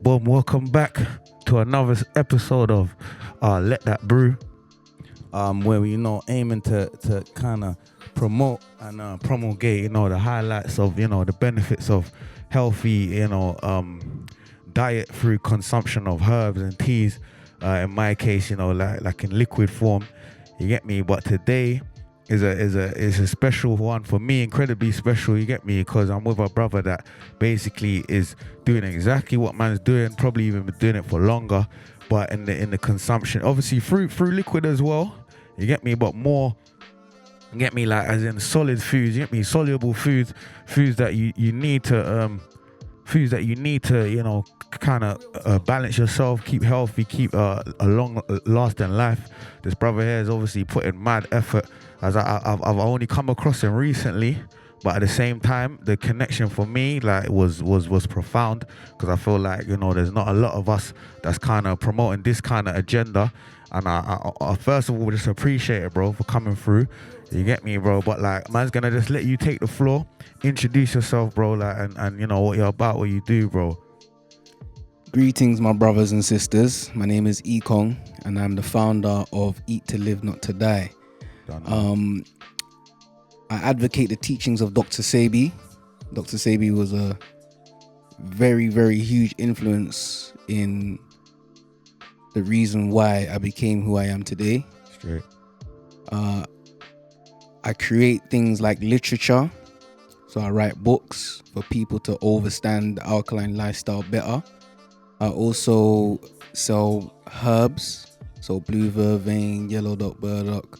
Boom, welcome back to another episode of That Brew, where we aiming to kind of promote and promulgate the highlights of the benefits of healthy diet through consumption of herbs and teas. In my case, like in liquid form, you get me. But today is a special one for me, incredibly special, you get me, because I'm with a brother that basically is doing exactly what man's doing, probably even been doing it for longer, but in the consumption, obviously through liquid as well, you get me, but more, you get me, like as in solid foods, you get me, soluble foods that you need to kind of balance yourself, keep healthy, keep a long lasting life. This brother here is obviously putting mad effort, as I've only come across him recently, but at the same time the connection for me like was profound, because I feel like there's not a lot of us that's kind of promoting this kind of agenda, and I first of all just appreciate it, bro, for coming through, you get me, bro. But like, man's gonna just let you take the floor, introduce yourself, bro, like, and what you're about, what you do, bro. Greetings, my brothers and sisters. My name is Ekong, and I'm the founder of Eat to Live, Not to Die. I advocate the teachings of Dr. Sebi. Dr. Sebi was a very, very huge influence in the reason why I became who I am today. Straight. I create things like literature. So I write books for people to understand the alkaline lifestyle better. I also sell herbs, so blue vervain, yellow dock, burdock,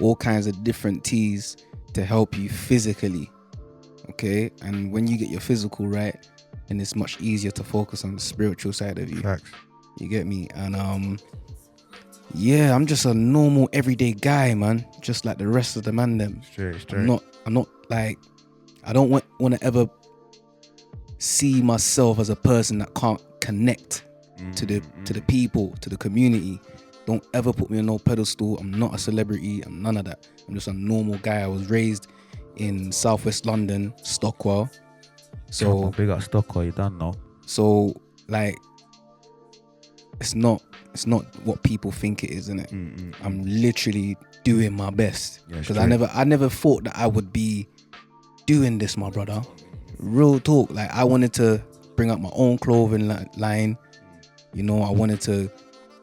all kinds of different teas to help you physically, okay? And when you get your physical right, then it's much easier to focus on the spiritual side of you. Facts. You get me? And I'm just a normal everyday guy, man, just like the rest of the man them. Straight. I'm not like, I don't want to ever see myself as a person that can't connect to the people, to the community. Don't ever put me on no pedestal. I'm not a celebrity. I'm none of that. I'm just a normal guy. I was raised in southwest London, Stockwell. So big up Stockwell, you don't know. So like, it's not what people think it is, innit? I'm literally doing my best, because I never thought that I would be doing this, my brother. Real talk. Like, I wanted to bring up my own clothing line. I wanted to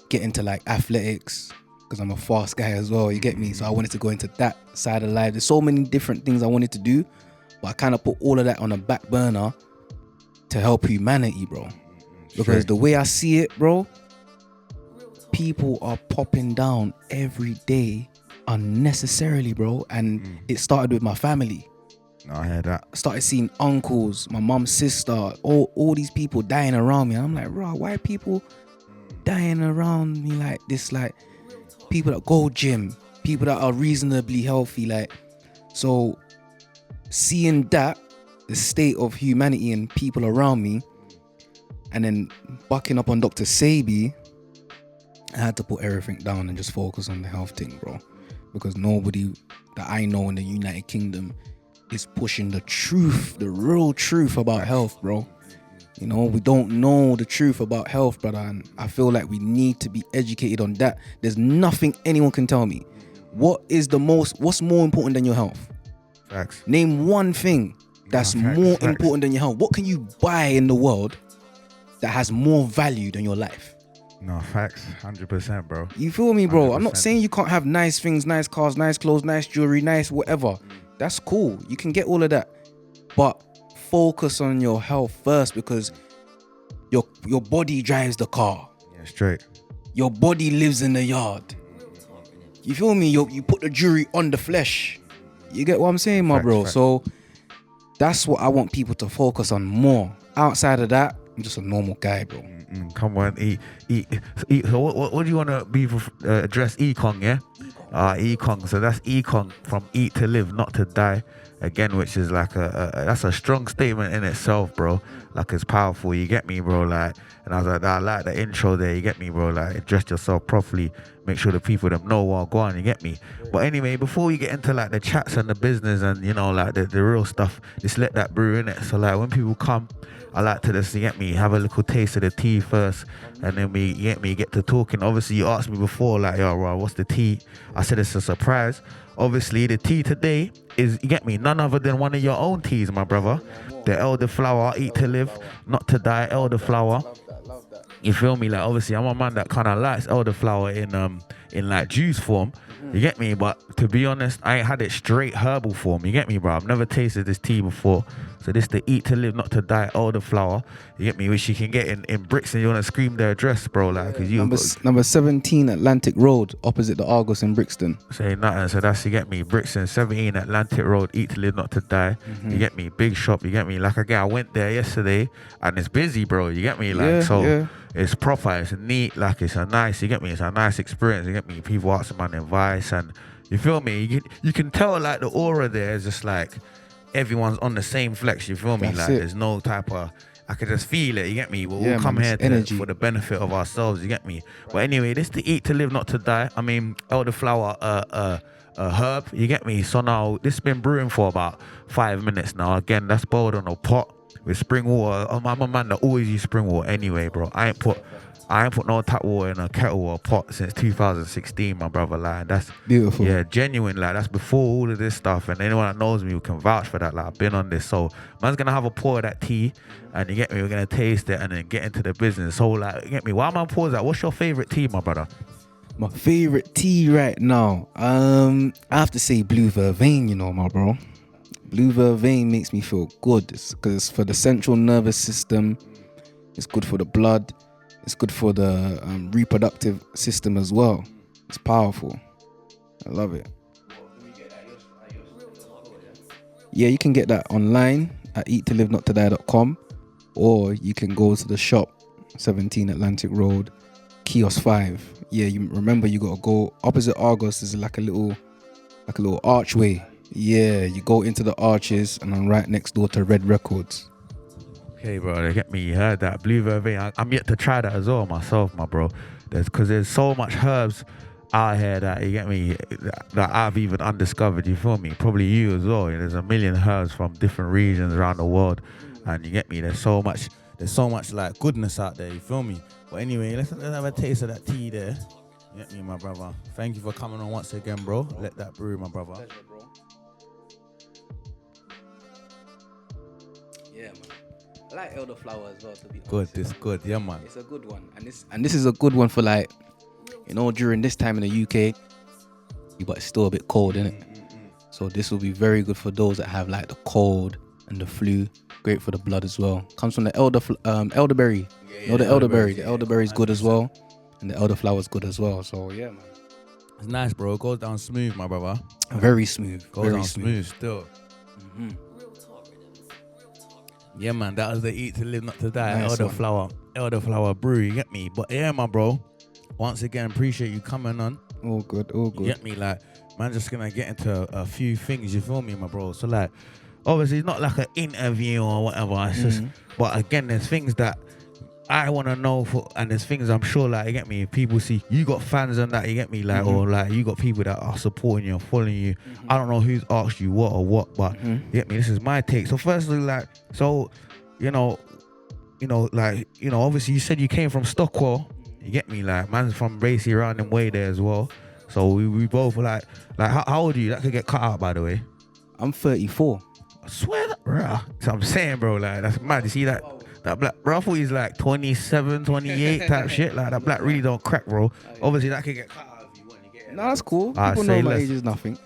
get into like athletics, because I'm a fast guy as well, you get me? So I wanted to go into that side of life. There's so many different things I wanted to do, but I kind of put all of that on a back burner to help humanity, bro. Because the way I see it, bro, people are popping down every day unnecessarily, bro. And it started with my family. I heard that. I started seeing uncles, my mom's sister, all these people dying around me. And I'm like, bro, why are people dying around me like this? Like, people that go gym, people that are reasonably healthy. Like, so seeing that, the state of humanity and people around me, and then bucking up on Dr. Sebi, I had to put everything down and just focus on the health thing, bro. Because nobody that I know in the United Kingdom is pushing the truth, the real truth about health, bro. We don't know the truth about health, brother, and I feel like we need to be educated on that. There's nothing anyone can tell me. What's more important than your health? Facts. Name one thing that's more important than your health. What can you buy in the world that has more value than your life? No, facts, 100%, bro. You feel me, bro? 100%. I'm not saying you can't have nice things, nice cars, nice clothes, nice jewelry, nice whatever. That's cool. You can get all of that. But focus on your health first, because your body drives the car. Yeah, straight. Your body lives in the yard. You feel me? You put the jewelry on the flesh. You get what I'm saying, my bro? Facts. So that's what I want people to focus on more. Outside of that, I'm just a normal guy, bro. Come on, eat. So what do you want to be address? Ekong, yeah? Ekong. So that's Ekong from Eat to Live, Not to Die. again, which is like that's a strong statement in itself, bro. Like, it's powerful, you get me, bro? Like, and I was like, I like the intro there, you get me, bro? Like, address yourself properly, make sure the people them know what go on, you get me? But anyway, before we get into like the chats and the business and, you know, like the real stuff, just let that brew in it. So like when people come, I like to just, you get me, have a little taste of the tea first, and then we get to talking. Obviously, you asked me before, like, yo, bro, what's the tea? I said it's a surprise. Obviously, the tea today is, you get me, none other than one of your own teas, my brother. The elderflower, eat to live, not to die, elderflower. You feel me? Like, obviously, I'm a man that kind of likes elderflower in like juice form. You get me? But to be honest, I ain't had it straight herbal form. You get me, bro? I've never tasted this tea before. So this the eat to live, not to die elderflower. You get me? Which you can get in Brixton. You want to scream their address, bro? Like, cause you number 17 Atlantic Road, opposite the Argos in Brixton. Say nothing. So that's, you get me, Brixton, 17 Atlantic Road, eat to live, not to die. You get me? Big shop. You get me? Like, again, I went there yesterday and it's busy, bro. You get me? Like, it's proper, it's neat, like, it's a nice, you get me, it's a nice experience, you get me, people ask man advice, and you feel me, you can tell, like, the aura there is just like everyone's on the same flex, you feel me? That's like it. There's no type of, I can just feel it, you get me? We'll all come here for the benefit of ourselves, you get me? But anyway, this to eat to live, not to die. I mean, elderflower, a herb, you get me? So now this has been brewing for about 5 minutes now. Again, that's boiled on a pot with spring water. I'm a man that always use spring water anyway, bro. I ain't put no tap water in a kettle or a pot since 2016, my brother. Like, that's beautiful. Yeah, genuine. Like, that's before all of this stuff. And anyone that knows me can vouch for that. Like, I've been on this. So man's gonna have a pour of that tea, and you get me, we're gonna taste it and then get into the business. So like, you get me, while man pours that, what's your favorite tea, my brother? My favorite tea right now, I have to say blue vervain, you know, my bro. Blue vervain makes me feel good because it's for the central nervous system. It's good for the blood. It's good for the reproductive system as well. It's powerful. I love it. Yeah, you can get that online at eattolivenottoDie.com, or you can go to the shop, 17 Atlantic Road, Kiosk 5. Yeah, you remember, you gotta go opposite Argos. There's like a little archway. Yeah, you go into the arches and I'm right next door to Red Records. Okay, bro, you get me, you heard that. Blue vervain, I'm yet to try that as well myself, my bro. Because there's so much herbs out here that, you get me, that I've even undiscovered, you feel me? Probably you as well. There's a million herbs from different regions around the world. And you get me, there's so much like goodness out there, you feel me? But anyway, let's have a taste of that tea there. You get me, my brother. Thank you for coming on once again, bro. Let that brew, my brother. Pleasure, bro. Yeah, man. I like elderflower as well, to be honest. Good, this good, yeah, man. It's a good one, and this is a good one for, like, you know, during this time in the UK, but it's still a bit cold, isn't it? So this will be very good for those that have like the cold and the flu. Great for the blood as well. Comes from the elderberry. The elderberry. The elderberry is good as well, and the elderflower is good as well. So yeah, man. It's nice, bro. It goes down smooth, my brother. Very smooth. Goes very down smooth still. Yeah, man, that was the eat to live, not to die. Nice elderflower brew, you get me? But yeah, my bro, once again, appreciate you coming on. All good. You get me? Like, man, just gonna get into a few things, you feel me, my bro? So like, obviously it's not like an interview or whatever. It's just, but again, there's things that I want to know and there's things I'm sure, like, you get me, people see you got fans and that, you get me, like, or like you got people that are supporting you and following you. I don't know who's asked you what, but you get me, this is my take. So firstly, like, so obviously you said you came from Stockwell, you get me, like, man's from Racy around and way there as well. So we both like how old are you? That could get cut out, by the way. I'm 34. I swear that, bro. So I'm saying, bro, like, that's mad. You see that black, bro, I thought he's like 27, 28 type shit. Like, that black really don't crack, bro. Obviously, that could get cut out if you want to get it. No, that's cool. People know my age is nothing.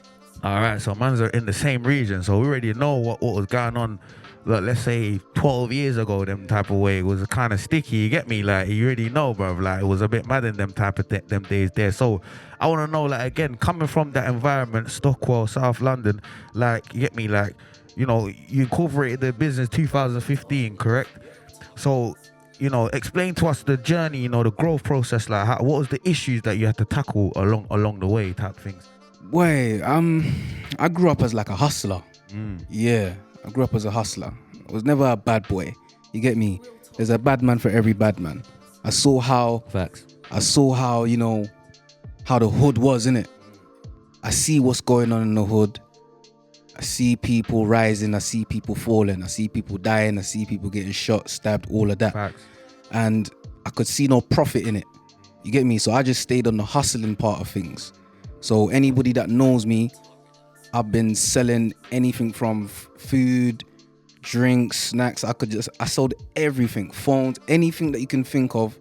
All right, so man's are in the same region, so we already know what was going on. Look, let's say 12 years ago, them type of way, it was kind of sticky, you get me? Like, you already know, bro, like, it was a bit mad in them type of them days there. So I want to know, like, again, coming from that environment, Stockwell, South London, like, you get me? Like, you know, you incorporated the business 2015, correct? So, you know, explain to us the journey, you know, the growth process, like, what was the issues that you had to tackle along the way type things? Boy, I grew up as like a hustler. Yeah, I grew up as a hustler. I was never a bad boy. You get me? There's a bad man for every bad man. I saw how Facts. you know, how the hood was, innit? I see what's going on in the hood. I see people rising. I see people falling. I see people dying. I see people getting shot, stabbed, all of that. Facts. And I could see no profit in it. You get me? So I just stayed on the hustling part of things. So anybody that knows me, I've been selling anything from food, drinks, snacks. I sold everything, phones, anything that you can think of.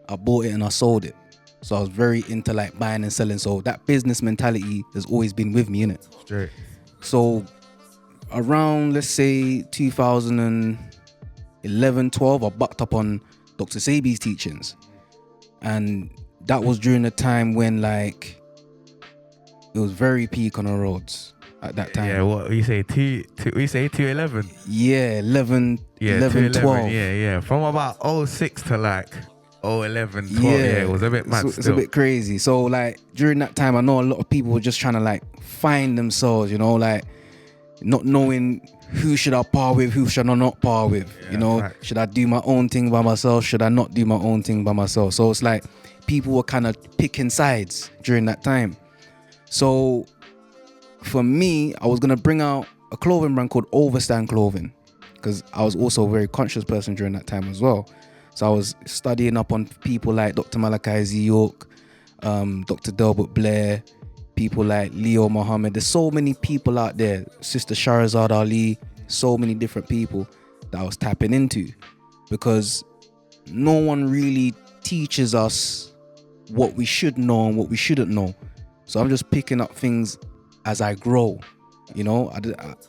I bought it and I sold it. So I was very into like buying and selling. So that business mentality has always been with me, innit? Straight. So around, let's say 2011, 12, I bucked up on Dr. Sebi's teachings. And that was during the time when like it was very peak on the roads at that time. Yeah, what you say? We say 211. Yeah, 11, Yeah, 11, 12. Yeah. From about 06 to like 011, 12. Yeah, it was a bit mad. It's a bit crazy. So like during that time, I know a lot of people were just trying to like find themselves, you know, like not knowing who should I par with, who should I not par with, you know, facts. should I do my own thing by myself, should I not do my own thing by myself. So it's like people were kind of picking sides during that time. So for me, I was going to bring out a clothing brand called Overstand Clothing, because I was also a very conscious person during that time as well. So I was studying up on people like Dr. Malachi Z. York, Dr. Delbert Blair, people like Leo Muhammad. There's so many people out there, Sister Shahrazad Ali, so many different people that I was tapping into, because no one really teaches us what we should know and what we shouldn't know. So I'm just picking up things as I grow. You know,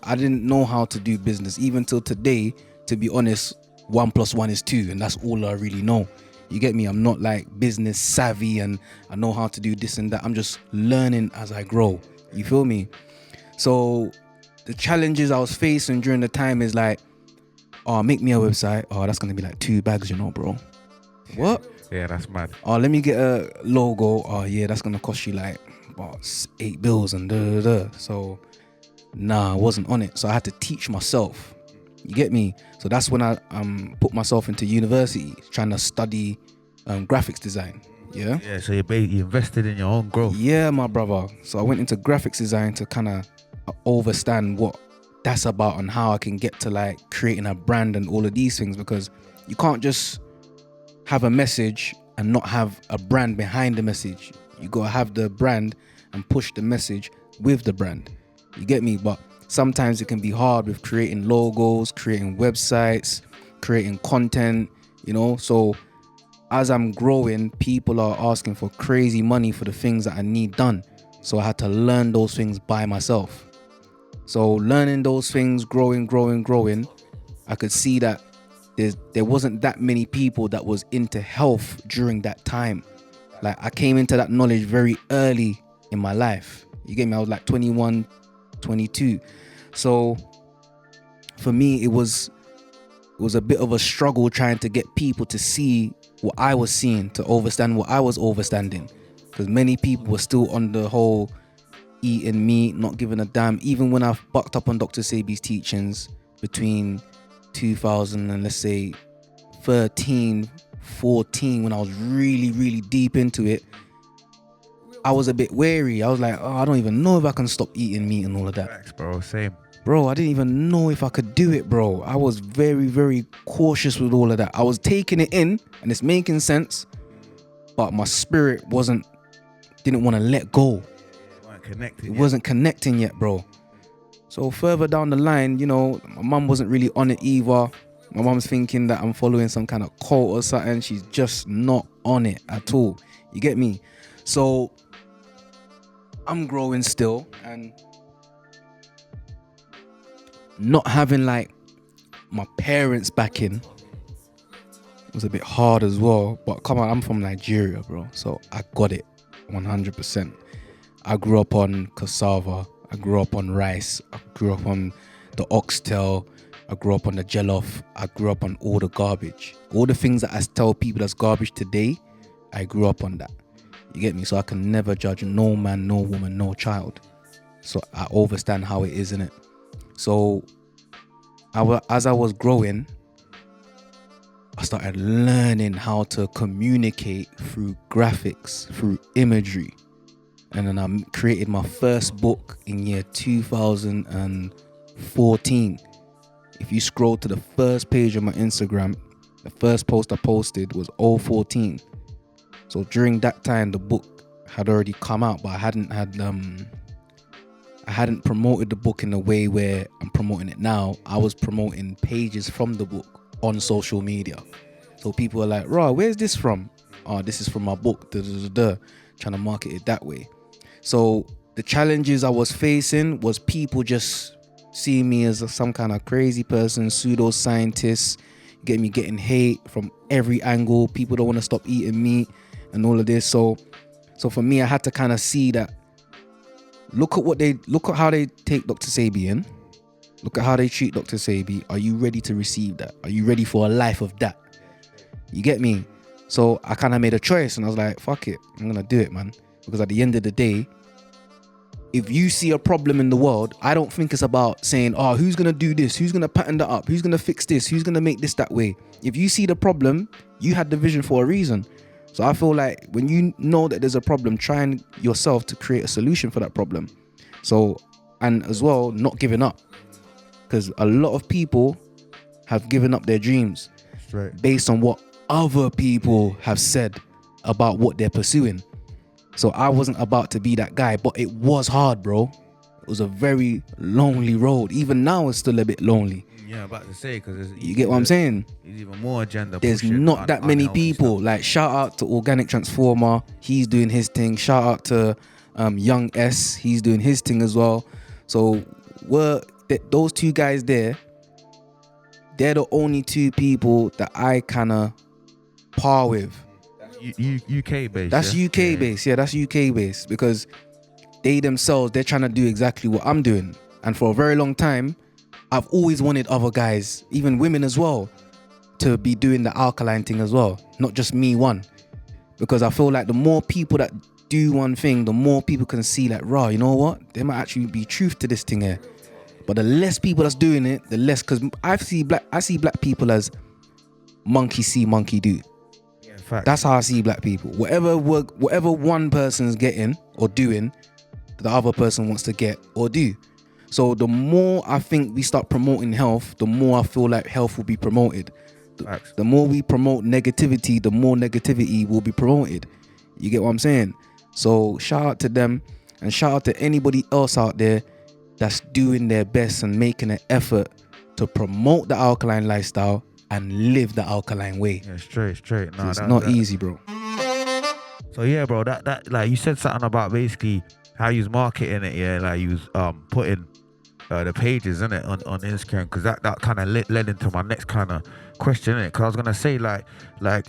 I didn't know how to do business even till today. To be honest, 1 + 1 is 2, and that's all I really know. You get me? I'm not like business savvy and I know how to do this and that. I'm just learning as I grow. You feel me? So the challenges I was facing during the time is like, oh, make me a website. Oh, that's gonna be like 2 bags, you know, bro. What? Yeah, that's mad. Oh, let me get a logo. Oh yeah, that's gonna cost you like about 8 bills and da. So nah, I wasn't on it. So I had to teach myself. You get me? So that's when I put myself into university, trying to study graphics design. Yeah. Yeah, so you invested in your own growth. Yeah, my brother. So I went into graphics design to kind of understand what that's about and how I can get to like creating a brand and all of these things, because you can't just have a message and not have a brand behind the message. You gotta have the brand and push the message with the brand. You get me? But sometimes it can be hard with creating logos, creating websites, creating content, you know. So as I'm growing, people are asking for crazy money for the things that I need done. So I had to learn those things by myself. So learning those things, growing, I could see that there wasn't that many people that was into health during that time. Like I came into that knowledge very early in my life. You get me? I was like 21, 22. So for me, it was a bit of a struggle trying to get people to see what I was seeing, to understand what I was understanding, because many people were still on the whole eating meat, not giving a damn. Even when I bucked up on Dr. Sebi's teachings between 2000 and let's say 13, 14, when I was really deep into it, I was a bit wary. I was like, oh, I don't even know if I can stop eating meat and all of that. Facts, bro, same. Bro, I didn't even know if I could do it, bro. I was very cautious with all of that. I was taking it in and it's making sense, but my spirit didn't want to let go. It wasn't connecting yet, bro. So further down the line, you know, my mum wasn't really on it either. My mum's thinking that I'm following some kind of cult or something. She's just not on it at all. You get me? So I'm growing still, and not having like my parents backing was a bit hard as well. But come on, I'm from Nigeria, bro, so I got it 100%. I grew up on cassava, I grew up on rice, I grew up on the oxtail, I grew up on the jollof, I grew up on all the garbage. All the things that I tell people that's garbage today, I grew up on that. You get me? So I can never judge no man, no woman, no child. So I understand how it is, innit? So as I was growing, I started learning how to communicate through graphics, through imagery. And then I created my first book in year 2014. If you scroll to the first page of my Instagram, the first post I posted was 014. So during that time, the book had already come out, but I hadn't promoted the book in the way where I'm promoting it now. I was promoting pages from the book on social media. So people were like, "Raw, where's this from?" "Oh, this is from my book." Trying to market it that way. So the challenges I was facing was people just seeing me as some kind of crazy person, pseudo-scientist, getting hate from every angle. People don't want to stop eating meat and all of this. So for me, I had to kind of see that. Look at how they take Dr. Sebi in. Look at how they treat Dr. Sebi. Are you ready to receive that? Are you ready for a life of that? You get me? So I kind of made a choice and I was like, fuck it. I'm going to do it, man. Because at the end of the day, if you see a problem in the world, I don't think it's about saying, oh, who's going to do this? Who's going to pattern that up? Who's going to fix this? Who's going to make this that way? If you see the problem, you had the vision for a reason. So I feel like when you know that there's a problem, trying yourself to create a solution for that problem. So, and as well, not giving up. Because a lot of people have given up their dreams based on what other people have said about what they're pursuing. So I wasn't about to be that guy, but it was hard, bro. It was a very lonely road. Even now, it's still a bit lonely. Yeah, about to say, because you get what I'm saying? There's even more agenda. There's not that many people. Like, shout out to Organic Transformer, he's doing his thing. Shout out to Young S, he's doing his thing as well. So those two guys there, they're the only two people that I kind of par with. UK based. That's UK based. Yeah, that's UK based, because they themselves, they're trying to do exactly what I'm doing. And for a very long time, I've always wanted other guys, even women as well, to be doing the alkaline thing as well, not just me one. Because I feel like the more people that do one thing, the more people can see like, raw, you know what? There might actually be truth to this thing here. But the less people that's doing it, the less, because I see black people as monkey see, monkey do. Yeah, fact. That's how I see black people. Whatever one person's getting or doing, the other person wants to get or do. So the more I think we start promoting health, the more I feel like health will be promoted. The more we promote negativity, the more negativity will be promoted. You get what I'm saying? So shout out to them, and shout out to anybody else out there that's doing their best and making an effort to promote the alkaline lifestyle and live the alkaline way. Yeah, straight. No, it's not easy, bro. So yeah, bro, that like you said something about basically how you was marketing it, yeah, like you was putting the pages in it on Instagram, because that kind of led into my next kind of question, innit? Because I was gonna say like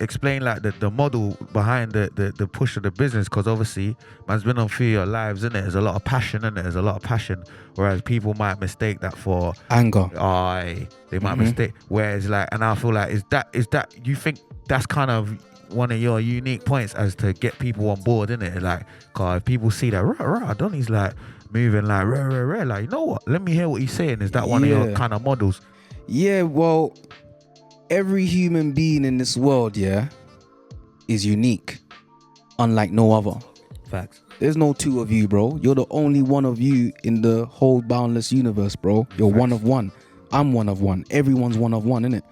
explain like the model behind the push of the business, because obviously man's been on through your lives, innit? There's a lot of passion in it. There's a lot of passion, whereas people might mistake that for anger. They might mistake. Whereas like, and I feel like is that you think that's kind of one of your unique points as to get people on board, innit? Like, cause if people see that Donnie's like moving like like, you know what? Let me hear what he's saying. Is that one of your kind of models? Yeah, well, every human being in this world, yeah, is unique, unlike no other. Facts. There's no two of you, bro. You're the only one of you in the whole boundless universe, bro. You're one of one. I'm one of one. Everyone's one of one, innit?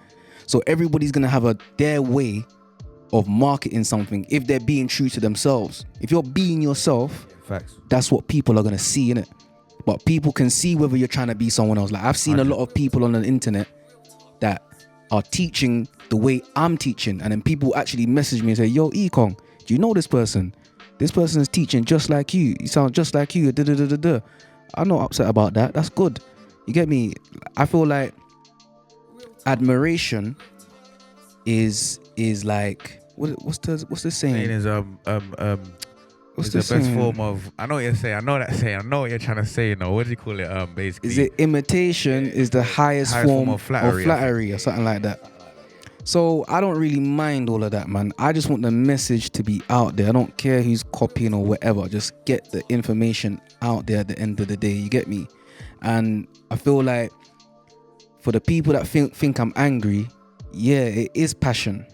So everybody's gonna have their way of marketing something if they're being true to themselves. If you're being yourself, facts, that's what people are gonna see, innit? But people can see whether you're trying to be someone else. Like, I've seen a lot of people on the internet that are teaching the way I'm teaching, and then people actually message me and say, yo, Ekong, do you know this person? This person is teaching just like you. You sound just like you. I'm not upset about that. That's good. You get me? I feel like admiration is like, what's the saying? Is what's the best form of, I know what you're saying. I know that saying. I know what you're trying to say. You know, what do you call it? Basically, is it imitation is the highest form of flattery or something like that? So I don't really mind all of that, man. I just want the message to be out there. I don't care who's copying or whatever. Just get the information out there at the end of the day. You get me? And I feel like for the people that think I'm angry, yeah, it is passion.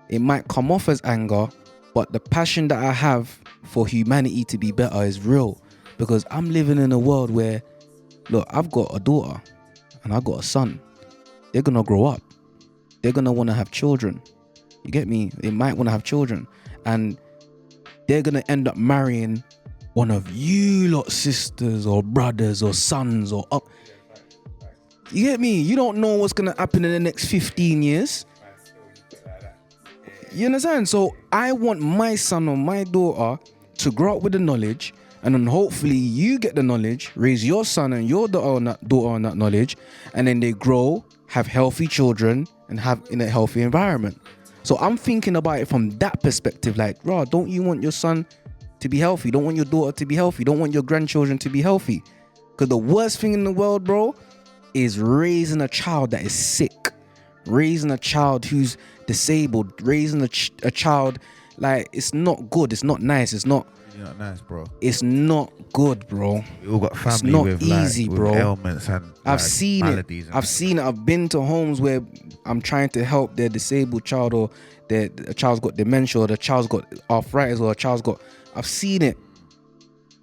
It might come off as anger, but the passion that I have for humanity to be better is real, because I'm living in a world where, look, I've got a daughter and I've got a son. They're gonna grow up. They're gonna want to have children. You get me? They might want to have children, and they're gonna end up marrying one of you lot sisters or brothers or sons or up. You get me? You don't know what's gonna happen in the next 15 years. You understand? So I want my son or my daughter to grow up with the knowledge, and then hopefully you get the knowledge, raise your son and your daughter on that knowledge, and then they grow, have healthy children, and have in a healthy environment. So I'm thinking about it from that perspective. Like, raw, don't you want your son to be healthy? Don't want your daughter to be healthy? Don't want your grandchildren to be healthy? Because the worst thing in the world, bro, is raising a child that is sick, raising a child who's disabled, raising a child, like, it's not good, it's not nice, it's not nice, bro. It's not good, bro. We all got family it's not with easy, like, bro. With ailments and I've seen it. I've seen it. I've been to homes where I'm trying to help their disabled child, or a child's got dementia, or the child's got arthritis, or a child's got. I've seen it.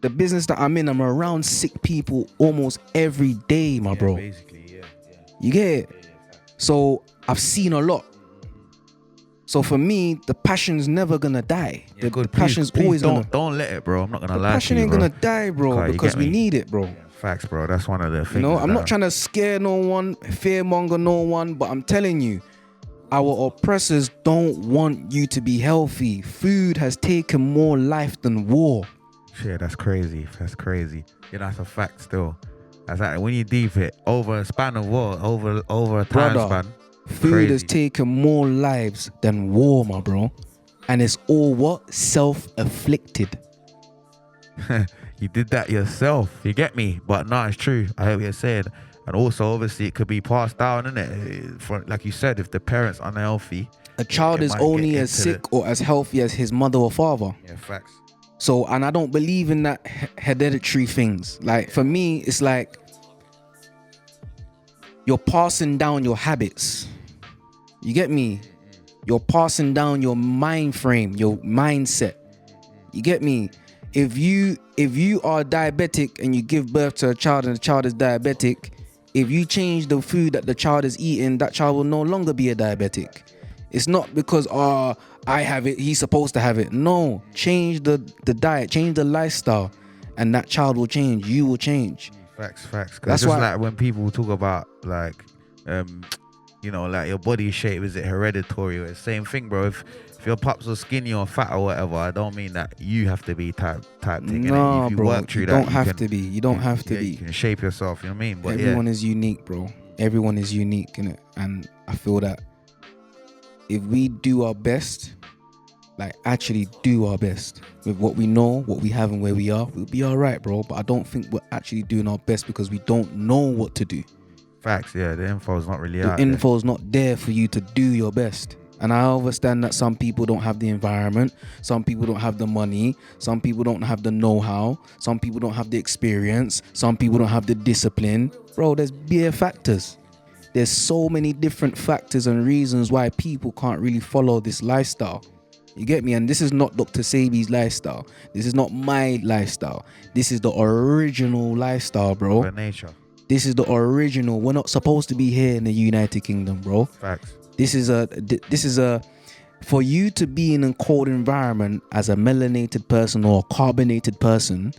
The business that I'm in, I'm around sick people almost every day, my bro. Basically, yeah. You get it? So I've seen a lot. So for me, the passion's never gonna die. The passion's always gonna. Don't let it, bro. I'm not gonna lie to you, bro. The passion ain't gonna die, bro, because we need it, bro. Yeah, facts, bro. That's one of the things. You know, I'm not trying to scare no one, fearmonger no one, but I'm telling you, our oppressors don't want you to be healthy. Food has taken more life than war. Shit, that's crazy. That's crazy. Yeah, that's a fact still. That's like, when you deep it over a span of war, over a time span. Food crazy. has taken more lives than war, my bro. And it's all what? Self-afflicted. You did that yourself. You get me? But no, it's true. I hear what you're saying. And also, obviously, it could be passed down, innit? For, like you said, if the parent's unhealthy. A child is only as sick or as healthy as his mother or father. Yeah, facts. So, and I don't believe in that hereditary things. Like, for me, it's like you're passing down your habits. You get me? You're passing down your mind frame, your mindset. You get me? If you are diabetic and you give birth to a child and the child is diabetic, if you change the food that the child is eating, that child will no longer be a diabetic. It's not because I have it, he's supposed to have it. No, change the diet, change the lifestyle, and that child will change. You will change. Facts. That's just like when people talk about like, you know, like your body shape, is it hereditary? It's the same thing, bro. If your pops are skinny or fat or whatever, I don't mean that you have to be type thing. No, if you bro, work through you that, don't have to be. You don't have to be. You can shape yourself. You know what I mean? But everyone is unique, bro. Everyone is unique, innit? And I feel that if we do our best, like actually do our best with what we know, what we have, and where we are, we'll be all right, bro. But I don't think we're actually doing our best because we don't know what to do. Facts, yeah. The info's not really out. The info's not there for you to do your best. And I understand that some people don't have the environment, some people don't have the money, some people don't have the know-how, some people don't have the experience, some people don't have the discipline. Bro, there's bare factors. There's so many different factors and reasons why people can't really follow this lifestyle. You get me? And this is not Dr. Sabi's lifestyle. This is not my lifestyle. This is the original lifestyle, bro. For nature. This is the original. We're not supposed to be here in the United Kingdom, bro. Facts. This is a for you to be in a cold environment as a melanated person or a carbonated person,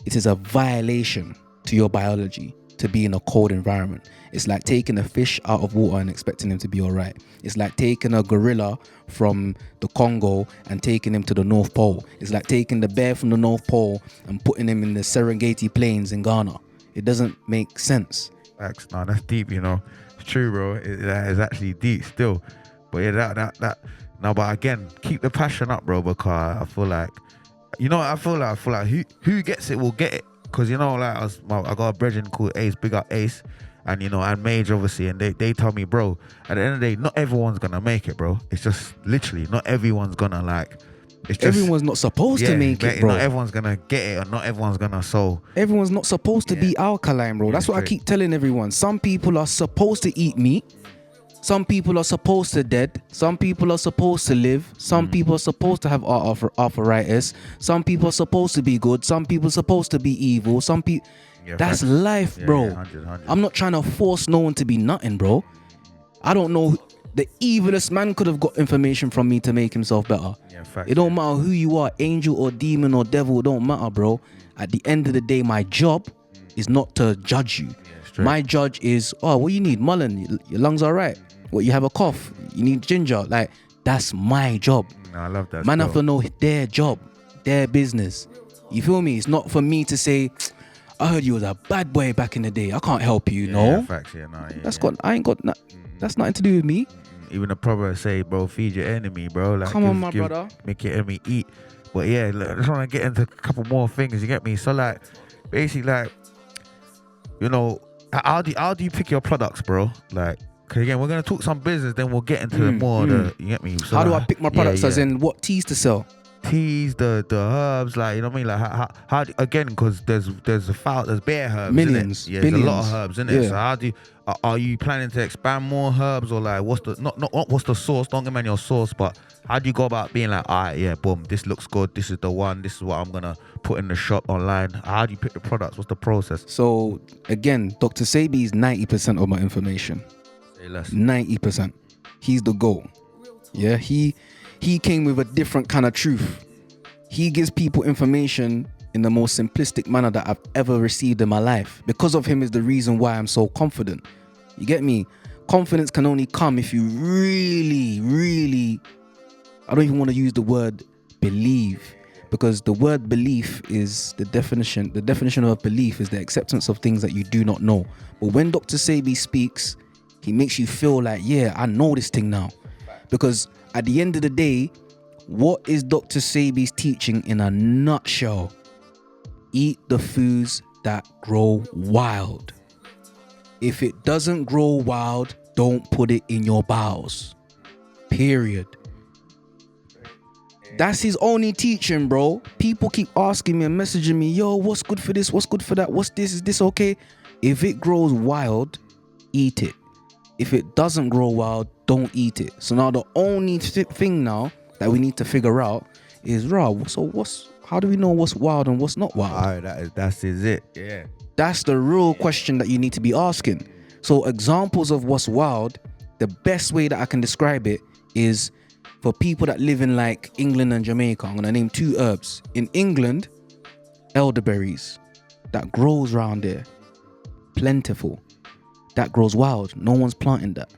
it is a violation to your biology to be in a cold environment. It's like taking a fish out of water and expecting him to be all right. It's like taking a gorilla from the Congo and taking him to the North Pole. It's like taking the bear from the North Pole and putting him in the Serengeti Plains in Ghana. It doesn't make sense. Facts. No, that's deep, you know. It's true, bro. That is actually deep still. But yeah, that. No, but again, keep the passion up, bro, because I feel like, you know, I feel like who gets it will get it. Because, you know, like I got a brethren called Ace, big up Ace, and, you know, and Mage, obviously, and they tell me, bro, at the end of the day, not everyone's going to make it, bro. It's just literally not everyone's going to, like, It's just, everyone's not supposed to make it, bro. Not everyone's gonna get it, or not everyone's gonna sow. Everyone's not supposed to be alkaline, bro. That's what I keep telling everyone. Some people are supposed to eat meat. Some people are supposed to dead. Some people are supposed to live. Some people are supposed to have arthritis. Some people are supposed to be good. Some people are supposed to be evil. Some people. That's life, bro. 100. I'm not trying to force no one to be nothing, bro. I don't know. The evilest man could have got information from me to make himself better. It don't matter who you are, angel or demon or devil. It don't matter, bro. At the end of the day, my job is not to judge you. My judge is, what you need? Mullen, your lungs are right. What, you have a cough? You need ginger? Like, that's my job. I love that. Man have to know their job, their business. You feel me? It's not for me to say, I heard you was a bad boy back in the day. I can't help you. No. Facts, I ain't got that's nothing to do with me. Even the proverbs say, bro, feed your enemy, bro. Like, come on, my brother. Make your enemy eat. But yeah, look, I just want to get into a couple more things. You get me? So like, basically, like, you know, how do you pick your products, bro? Like, because again, we're gonna talk some business, then we'll get into the more. You get me? So how do I pick my products? As in, what teas to sell? Teas, the herbs, like, you know what I mean? Like, how again, because there's bare herbs, millions, yeah, billions. There's a lot of herbs in it. So how do you, are you planning to expand more herbs, or like what's the not what's the source? Don't get me on your source, but how do you go about being like, all right, yeah, boom, this looks good, this is the one, this is what I'm gonna put in the shop online? How do you pick the products? What's the process? So again, Dr. Sebi is 90% of my information. Say less. 90%. He's the goal. Yeah, he came with a different kind of truth. He gives people information in the most simplistic manner that I've ever received in my life. Because of him is the reason why I'm so confident. You get me? Confidence can only come if you really, I don't even want to use the word believe, because the word belief is the definition of belief is the acceptance of things that you do not know. But when Dr. Sebi speaks, he makes you feel like, yeah, I know this thing now. Because at the end of the day, what is Dr. Sebi's teaching in a nutshell? Eat the foods that grow wild. If it doesn't grow wild, don't put it in your bowels. Period. That's his only teaching, bro. People keep asking me and messaging me, yo, what's good for this? What's good for that? What's this? Is this okay? If it grows wild, eat it. If it doesn't grow wild, don't eat it. So now the only thing now that we need to figure out is, how do we know what's wild and what's not wild? All right, that's it. Yeah. That's the real question that you need to be asking. So examples of what's wild, the best way that I can describe it is for people that live in like England and Jamaica. I'm going to name 2 herbs. In England, elderberries. That grows around there. Plentiful. That grows wild. No one's planting that.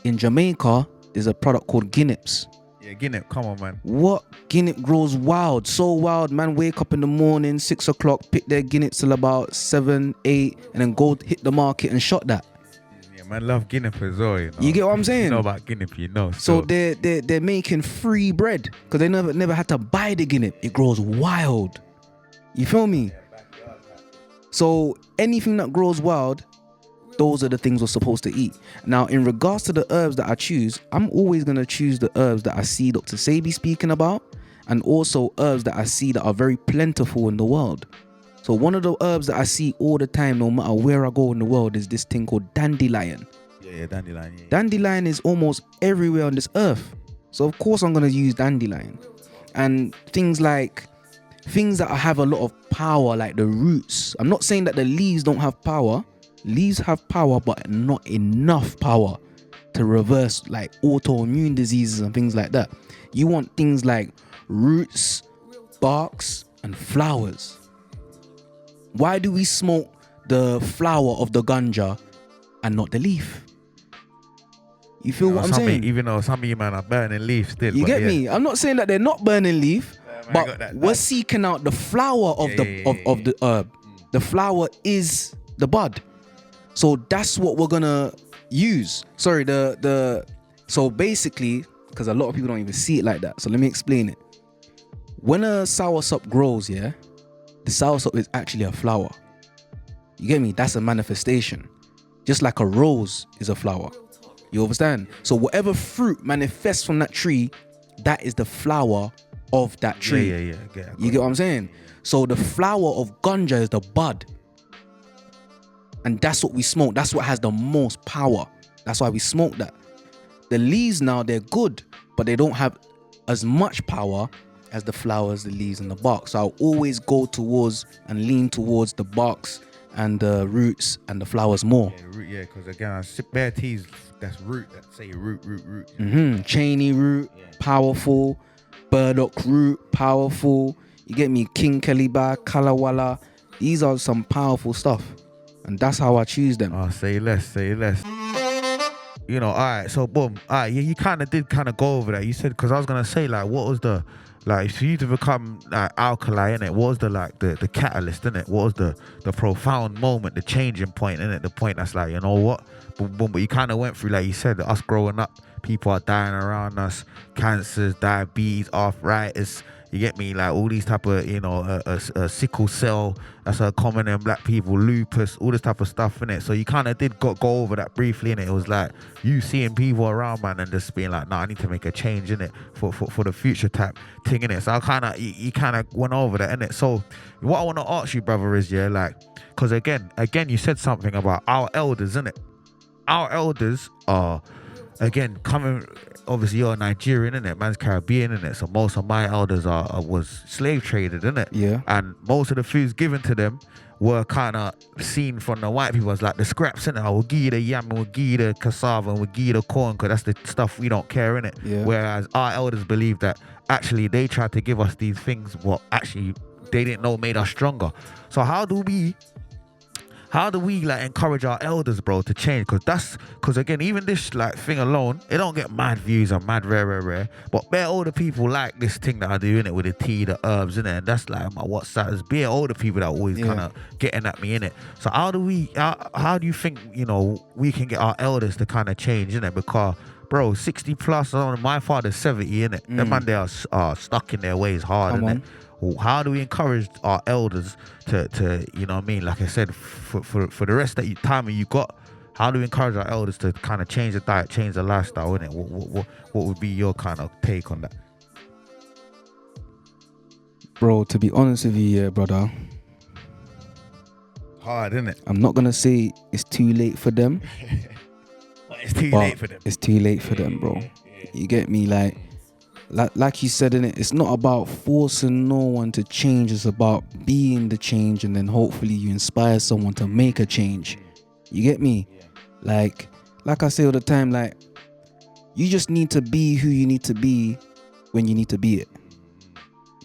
In Jamaica, there's a product called guineps. Yeah, guinep, come on, man. What? Guinep grows wild. So wild, man. Wake up in the morning, 6 o'clock, pick their guineps till about 7, 8, and then go hit the market and shot that. Yeah, man, love guinep as well, you know. You get what I'm saying? You know about guinep, you know. So they're making free bread because they never had to buy the guinep. It grows wild. You feel me? So anything that grows wild, those are the things we're supposed to eat. Now, in regards to the herbs that I choose, I'm always going to choose the herbs that I see Dr. Sebi speaking about, and also herbs that I see that are very plentiful in the world. So one of the herbs that I see all the time, no matter where I go in the world, is this thing called dandelion. Yeah, dandelion. Yeah. Dandelion is almost everywhere on this earth. So of course I'm going to use dandelion. And things that have a lot of power, like the roots. I'm not saying that the leaves don't have power. Leaves have power, but not enough power to reverse like autoimmune diseases and things like that. You want things like roots, barks, and flowers. Why do we smoke the flower of the ganja and not the leaf? You feel what I'm saying? Even though some of you man are burning leaf still. You get me? I'm not saying that they're not burning leaf, but we're seeking out the flower of the herb. The flower is the bud. So that's what we're gonna use. Sorry, so basically, because a lot of people don't even see it like that. So let me explain it. When a soursop grows, the soursop is actually a flower. You get me? That's a manifestation. Just like a rose is a flower. You understand? So whatever fruit manifests from that tree, that is the flower of that tree. Yeah. You get what I'm saying? So the flower of ganja is the bud. And that's what we smoke. That's what has the most power. That's why we smoke that. The leaves now, they're good, but they don't have as much power as the flowers, the leaves, and the bark. So I'll always go towards and lean towards the barks and the roots and the flowers more. Yeah, because again, I sip bare teas, that's root, that say root. Cheney root, powerful. Burdock root, powerful. You get me? King Kaliba, Kalawala. These are some powerful stuff. And that's how I choose them. Oh, say less. You know, all right, so boom. All right, you kind of did go over that. You said, because I was going to say, like, what was the, like, for you to become like alkaline, innit? What was the catalyst, innit? What was the profound moment, the changing point, innit? The point that's like, you know what? Boom, boom. But you kind of went through, like you said, us growing up, people are dying around us, cancers, diabetes, arthritis. You get me? Like all these type of, you know, a sickle cell, that's common in black people, lupus, all this type of stuff, innit? So you kind of did go over that briefly, innit? It was like you seeing people around, man, and just being like, nah, I need to make a change, innit? For the future type thing, innit? So I kind of, you kind of went over that, innit? So what I want to ask you, brother, is, yeah, like, because again, you said something about our elders, innit? Our elders are, again, coming, obviously you're Nigerian, innit? Man's Caribbean, innit? So most of my elders was slave traded, innit? Yeah. And most of the foods given to them were kind of seen from the white people as like the scraps, innit? We'll give you the yam, we'll give you the cassava, and we'll give you the corn, because that's the stuff we don't care, innit? Yeah. Whereas our elders believe that actually they tried to give us these things what actually they didn't know made us stronger. So how do we like encourage our elders, bro, to change? Because again, even this like thing alone, it don't get mad views and mad rare. But bare older people like this thing that I do, innit, with the tea, the herbs, innit, and that's like my WhatsApp. There's bare older people that always kind of getting at me, innit. So how do you think, you know, we can get our elders to kind of change, innit? Because bro, 60 plus, my father's 70, innit. Them man, they are stuck in their ways hard, innit. How do we encourage our elders to you know what I mean, like I said, for the rest of the time you got, how do we encourage our elders to kind of change the diet, change the lifestyle, innit? What would be your kind of take on that? Bro, to be honest with you, yeah, brother, hard, innit? I'm not gonna say it's too late for them. It's too late for them. It's too late for them, bro. You get me? Like you said, innit, it's not about forcing no one to change. It's about being the change, and then hopefully you inspire someone to make a change. You get me? Like I say all the time, like, you just need to be who you need to be when you need to be it.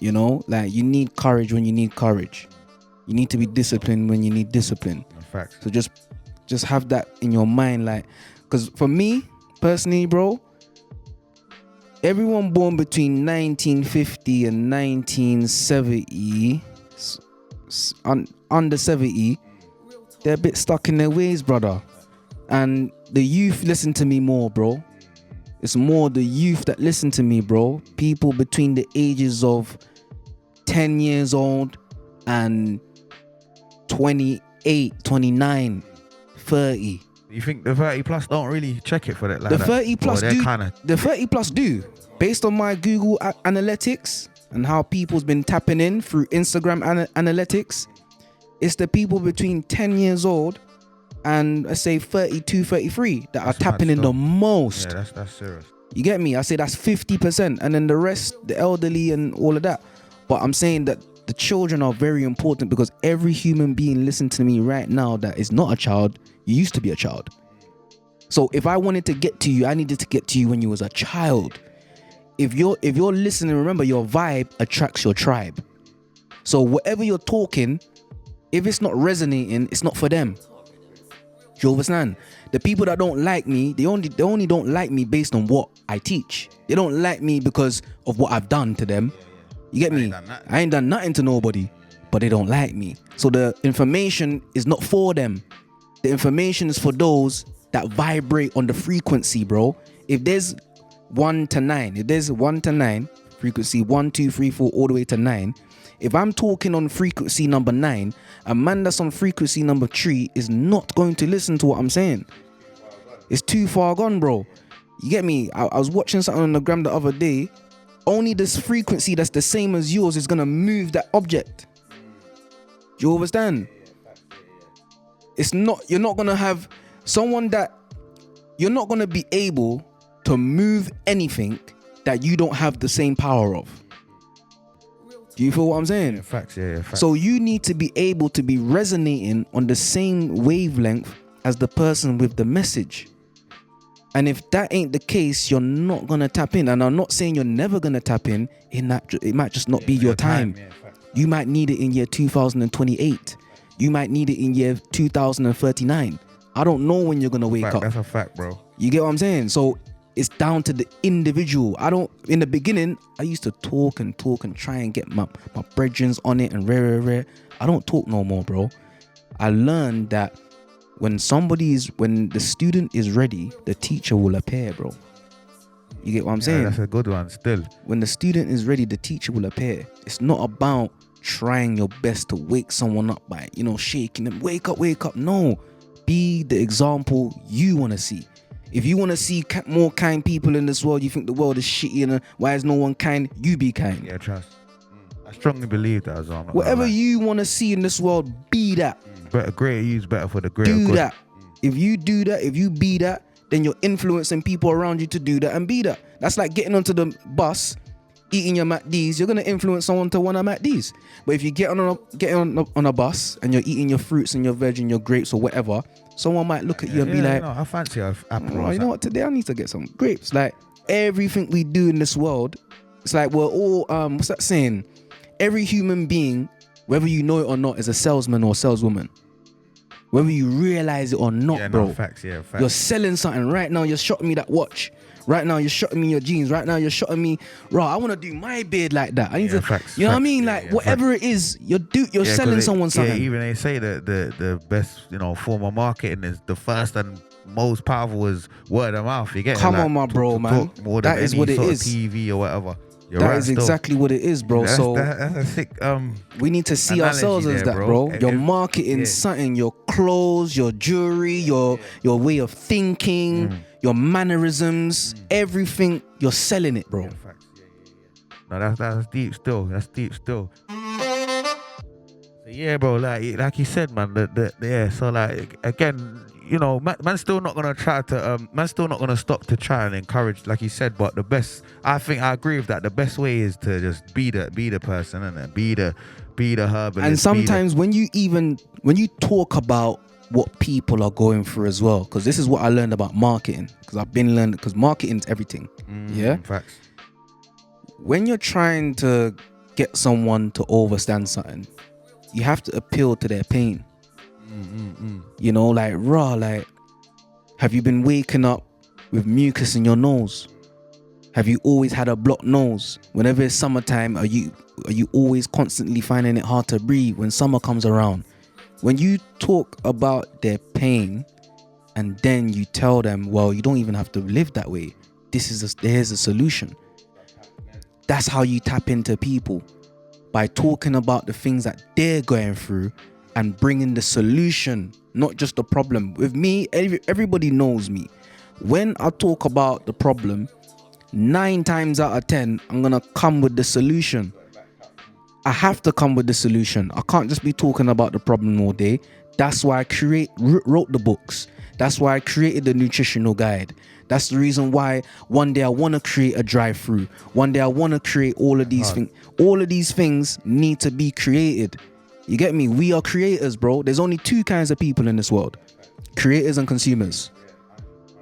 You know, like, you need courage when you need courage. You need to be disciplined when you need discipline. Facts. So just have that in your mind, like, because for me personally, bro, everyone born between 1950 and 1970, under 70, they're a bit stuck in their ways, brother. And the youth listen to me more, bro. It's more the youth that listen to me, bro. People between the ages of 10 years old and 28, 29, 30. You think the 30 plus don't really check it for that? Like The that? 30 plus do. The 30 plus do. Based on my Google analytics and how people's been tapping in through Instagram analytics, it's the people between 10 years old and, let's say, 32, 33 that are tapping in the most. Yeah, that's serious. You get me? I say that's 50%. And then the rest, the elderly and all of that. But I'm saying that the children are very important, because every human being listening to me right now that is not a child, you used to be a child. So if I wanted to get to you, I needed to get to you when you was a child. If you're listening, remember, your vibe attracts your tribe. So whatever you're talking, if it's not resonating, it's not for them. Do you understand? The people that don't like me, they only don't like me based on what I teach. They don't like me because of what I've done to them. You get me? I ain't done nothing to nobody, but they don't like me. So the information is not for them. The information is for those that vibrate on the frequency, bro. If there's 1 to 9, frequency 1, 2, 3, 4, all the way to 9. If I'm talking on frequency number 9, a man that's on frequency number 3 is not going to listen to what I'm saying. It's too far gone, bro. You get me? I was watching something on the gram the other day, only this frequency that's the same as yours is gonna move that object. Do you understand? It's not, you're not gonna have someone that, you're not gonna be able to move anything that you don't have the same power of. Do you feel what I'm saying? Yeah, facts, yeah, facts. So you need to be able to be resonating on the same wavelength as the person with the message. And if that ain't the case, you're not gonna tap in. And I'm not saying you're never gonna tap in that, it might just not be your time. You might need it in year 2028. You might need it in year 2039. I don't know when you're gonna wake up. That's a fact, bro. You get what I'm saying? So it's down to the individual. In the beginning, I used to talk and try and get my brethrens on it and rare. I don't talk no more, bro. I learned that when the student is ready, the teacher will appear, bro. You get what I'm saying? That's a good one still. When the student is ready, the teacher will appear. It's not about trying your best to wake someone up by, shaking them. Wake up. No. Be the example you want to see. If you want to see more kind people in this world, you think the world is shitty and why is no one kind? You be kind. Yeah, trust. I strongly believe that as well. Whatever you want to see in this world, be that. Better, greater use better for the greater do good. That. If you do that, if you be that, then you're influencing people around you to do that and be that. That's like getting onto the bus, eating your McD's. You're gonna influence someone to want a McD's. But if you get on a bus and you're eating your fruits and your veg and your grapes or whatever, someone might look at you and be like, I fancy an apple. You know what? Today I need to get some grapes. Like everything we do in this world, it's like we're all what's that saying? Every human being, whether you know it or not, is a salesman or saleswoman. Whether you realize it or not, bro. Facts. You're selling something right now. You're shotting me that watch. Right now, you're shotting me your jeans. Right now, you're shotting me. I want to do my beard like that. I need to. Facts, you know what I mean? Like whatever it is, you're selling someone something. Yeah, even they say that the best form of marketing is the first and most powerful is word of mouth. You get Come on, my bro, man. That is what it is. TV or whatever. That is exactly what it is, bro. That's a sick. We need to see ourselves as that, bro. Your marketing, something, your clothes, your jewelry, your way of thinking, your mannerisms, everything. You're selling it, bro. No, that's deep still. That's deep still. So yeah, bro. Like you said, man. So like again. Man's still not gonna try to man's still not gonna stop to try and encourage, like you said, but the best, I think I agree with that, the best way is to just be the person and be the herbalist. And sometimes when you talk about what people are going through as well, because this is what I learned about marketing, because marketing's everything. Facts. When you're trying to get someone to understand something, you have to appeal to their pain. Have you been waking up with mucus in your nose? Have you always had a blocked nose? Whenever it's summertime, are you always constantly finding it hard to breathe when summer comes around? When you talk about their pain and then you tell them, well, you don't even have to live that way. Here's a solution. That's how you tap into people, by talking about the things that they're going through and bringing the solution, not just the problem. With me, everybody knows me. When I talk about the problem, 9 times out of 10, I'm gonna come with the solution. I have to come with the solution. I can't just be talking about the problem all day. That's why I wrote the books. That's why I created the nutritional guide. That's the reason why one day I want to create a drive-through. One day I want to create all of these things. All of these things need to be created. You get me? We are creators, bro. There's only 2 kinds of people in this world: creators and consumers.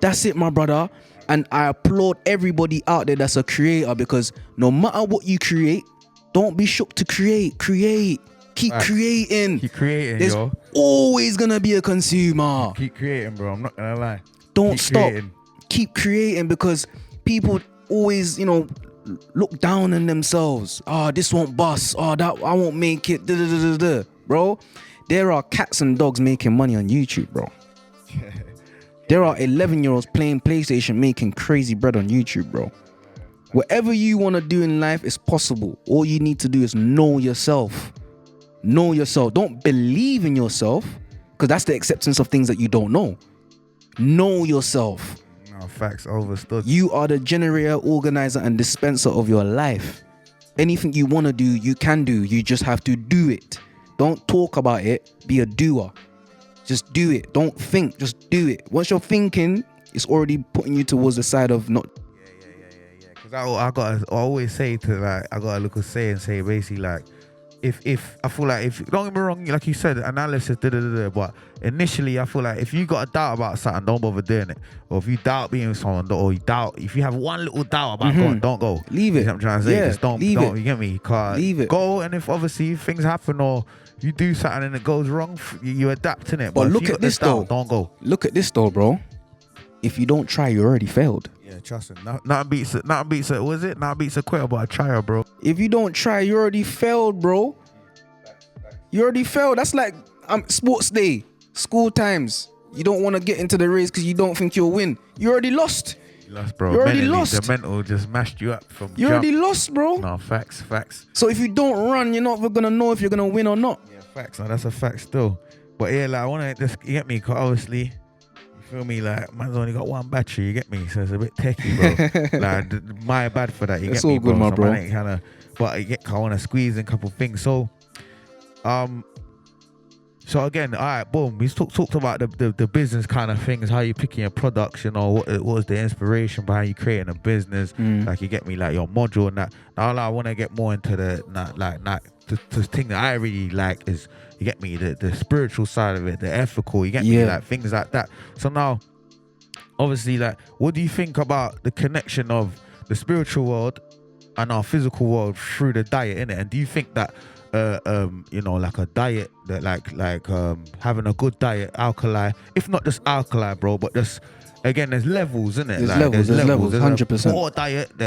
That's it, my brother. And I applaud everybody out there that's a creator, because no matter what you create, don't be shook to create. Keep creating. Keep creating, There's always gonna be a consumer. Keep creating, bro. I'm not gonna lie. Don't stop. Keep creating, because people always, look down on themselves. This won't bust. That I won't make it. Bro, there are cats and dogs making money on YouTube, bro. There are 11-year-olds playing PlayStation making crazy bread on YouTube, bro. Whatever you want to do in life is possible. All you need to do is know yourself. Know yourself. Don't believe in yourself, because that's the acceptance of things that you don't know. Know yourself. No, facts, overstood. You are the generator, organizer, and dispenser of your life. Anything you want to do, you can do. You just have to do it. Don't talk about it. Be a doer. Just do it. Don't think. Just do it. Once you're thinking, it's already putting you towards the side of not. Yeah. Because I always say to like, I got a little say basically like, if I feel like, if don't get me wrong, like you said, analysis, but initially I feel like if you got a doubt about something, don't bother doing it. Or if you doubt being with someone, or you doubt, if you have one little doubt about going, don't go. Leave it. You know what I'm trying to say? Yeah, just don't, you get me? Leave it. Go, and if obviously things happen or you do something and it goes wrong, you adapt in it. But if look you at this though. Don't go. Look at this though, bro. If you don't try, you already failed. Yeah, trust me. Nothing beats it. Nothing beats a quitter, but a trier, bro. If you don't try, you already failed, bro. You already failed. That's like sports day, school times. You don't want to get into the race because you don't think you'll win. You already lost. You lost, bro. You already lost. The mental just mashed you up from You already lost, bro. No, facts. So if you don't run, you're not going to know if you're going to win or not. Yeah, facts. No, that's a fact still. But yeah, like, I want to just, you get me? Cause obviously, you feel me? Like, man's only got one battery, you get me? So it's a bit techie, bro. Like, my bad for that, you It's get me, all good, bro? my bro. Man ain't kinda, but I want to squeeze in a couple things. So again, all right, boom. We talked about the business kind of things, how you picking your products, you know, what was the inspiration behind you creating a business, like, you get me, like your module and that. Now I want to get more into the thing that I really like is, you get me, the spiritual side of it, the ethical, you get me, like things like that. So now, obviously, like, what do you think about the connection of the spiritual world and our physical world through the diet, innit? And do you think that you know, like a diet that like having a good diet, alkaline, if not just alkaline, bro, but just, again, there's levels, isn't it? There's levels, 100%. There's a poor diet, and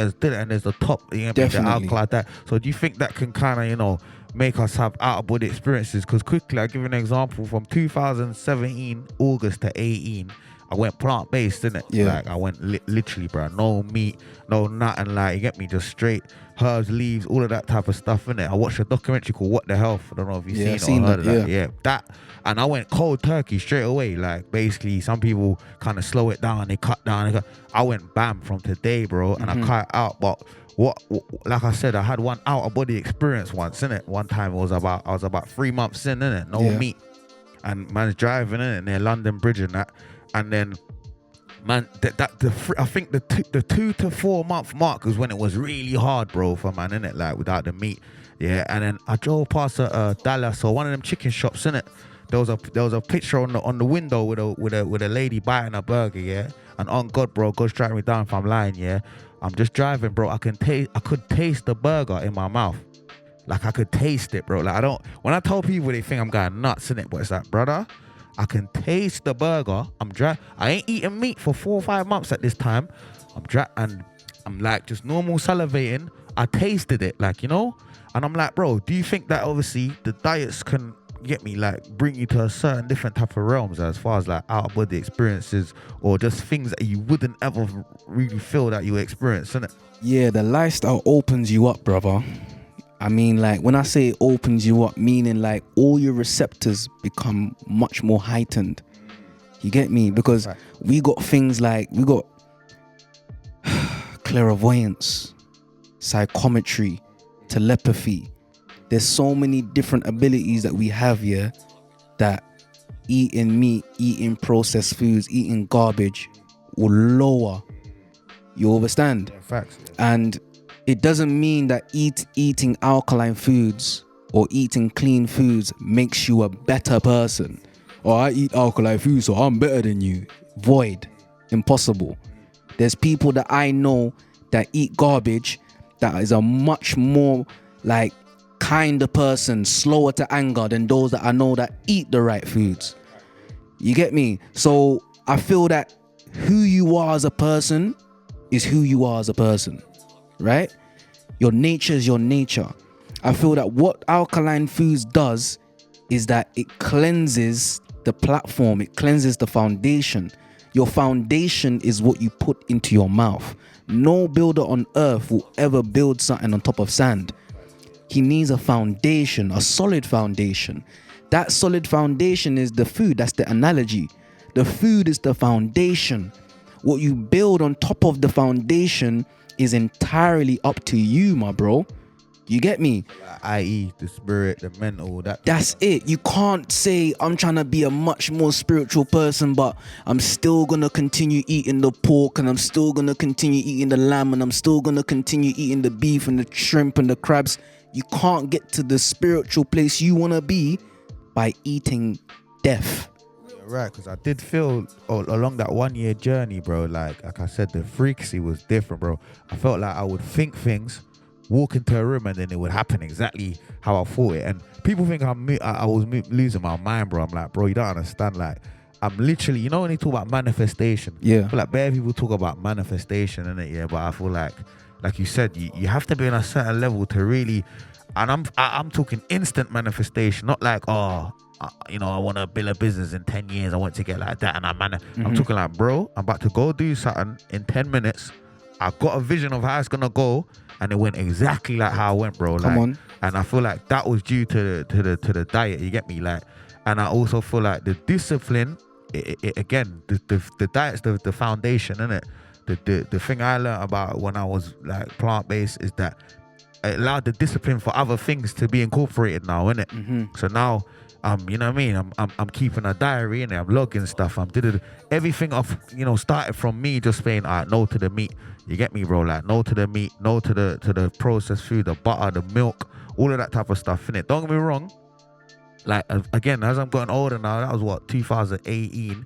there's the top, you know, the alkaline diet. So do you think that can kind of, you know, make us have out of body experiences? Because quickly, I'll give you an example. From 2017 August to 18, I went plant-based, innit? Yeah. Like, I went literally, bro, no meat, no nothing, like, you get me, just straight herbs, leaves, all of that type of stuff, innit? I watched a documentary called What the Health. I don't know if you've seen it or heard of that. Yeah, that. And I went cold turkey straight away. Like, basically, some people kind of slow it down, they cut down. I went bam from today, bro, and I cut it out. But what, like I said, I had one out of body experience once, innit? One time I was about 3 months in, innit? No meat. And man's driving, innit? Near London Bridge and that. And then, man, I think the 2 to 4 month mark was when it was really hard, bro, for man, innit? Like, without the meat. Yeah. And then I drove past Dallas or one of them chicken shops, innit? There was a picture on the window with a lady biting a burger, yeah. And on God, bro, God strike me down if I'm lying, yeah. I'm just driving, bro. I could taste the burger in my mouth. Like, I could taste it, bro. Like, when I tell people, they think I'm going nuts, innit? But it's like, brother, I can taste the burger. I ain't eating meat for 4 or 5 months at this time. And I'm like just normal salivating. I tasted it, like, you know? And I'm like, bro, do you think that obviously the diets can, get me, like, bring you to a certain different type of realms as far as like out of body experiences or just things that you wouldn't ever really feel that you experience, innit? Yeah, the lifestyle opens you up, brother. I mean, like, when I say it opens you up, meaning like all your receptors become much more heightened. You get me? Because we got things like, we got clairvoyance, psychometry, telepathy. There's so many different abilities that we have here that eating meat, eating processed foods, eating garbage will lower. You understand? Yeah, facts. And it doesn't mean that eating alkaline foods or eating clean foods makes you a better person. Or I eat alkaline foods, so I'm better than you. Void. Impossible. There's people that I know that eat garbage that is a much more like kinder person, slower to anger than those that I know that eat the right foods. You get me? So I feel that who you are as a person is who you are as a person. Right? Your nature is your nature. I feel that what alkaline foods does is that it cleanses the platform. It cleanses the foundation. Your foundation is what you put into your mouth. No builder on earth will ever build something on top of sand. He needs a foundation, a solid foundation. That solid foundation is the food. That's the analogy. The food is the foundation. What you build on top of the foundation is entirely up to you, my bro. You get me? I.e. the spirit, the mental, That's it. You can't say I'm trying to be a much more spiritual person, but I'm still gonna continue eating the pork, and I'm still gonna continue eating the lamb, and I'm still gonna continue eating the beef and the shrimp and the crabs. You can't get to the spiritual place you wanna be by eating death. Right, because I did feel along that 1 year journey, bro, like I said, the frequency was different, bro. I felt like I would think things, walk into a room, and then it would happen exactly how I thought it. And people think I was losing my mind, bro. I'm like, bro, you don't understand. Like, I'm literally, you know, when they talk about manifestation, Yeah. I feel like bare people talk about manifestation, innit? Yeah, but I feel like you said, you have to be on a certain level to really, and I'm talking instant manifestation, not like, you know, I want to build a business in 10 years. I want to get like that. And I'm talking like, bro, I'm about to go do something in 10 minutes. I've got a vision of how it's going to go. And it went exactly like how I went, bro. Like, Come on. And I feel like that was due to the diet. You get me? Like, and I also feel like the discipline, again, the diet's the foundation, innit? The thing I learned about when I was like plant-based is that it allowed the discipline for other things to be incorporated now, innit? So now, you know what I mean? I'm keeping a diary, and I'm logging stuff. I'm did everything off, you know, started from me just saying, all right, no to the meat. You get me, bro? Like, no to the meat, no to the processed food, the butter, the milk, all of that type of stuff, innit? Don't get me wrong. Like, again, as I'm getting older now, that was what, 2018.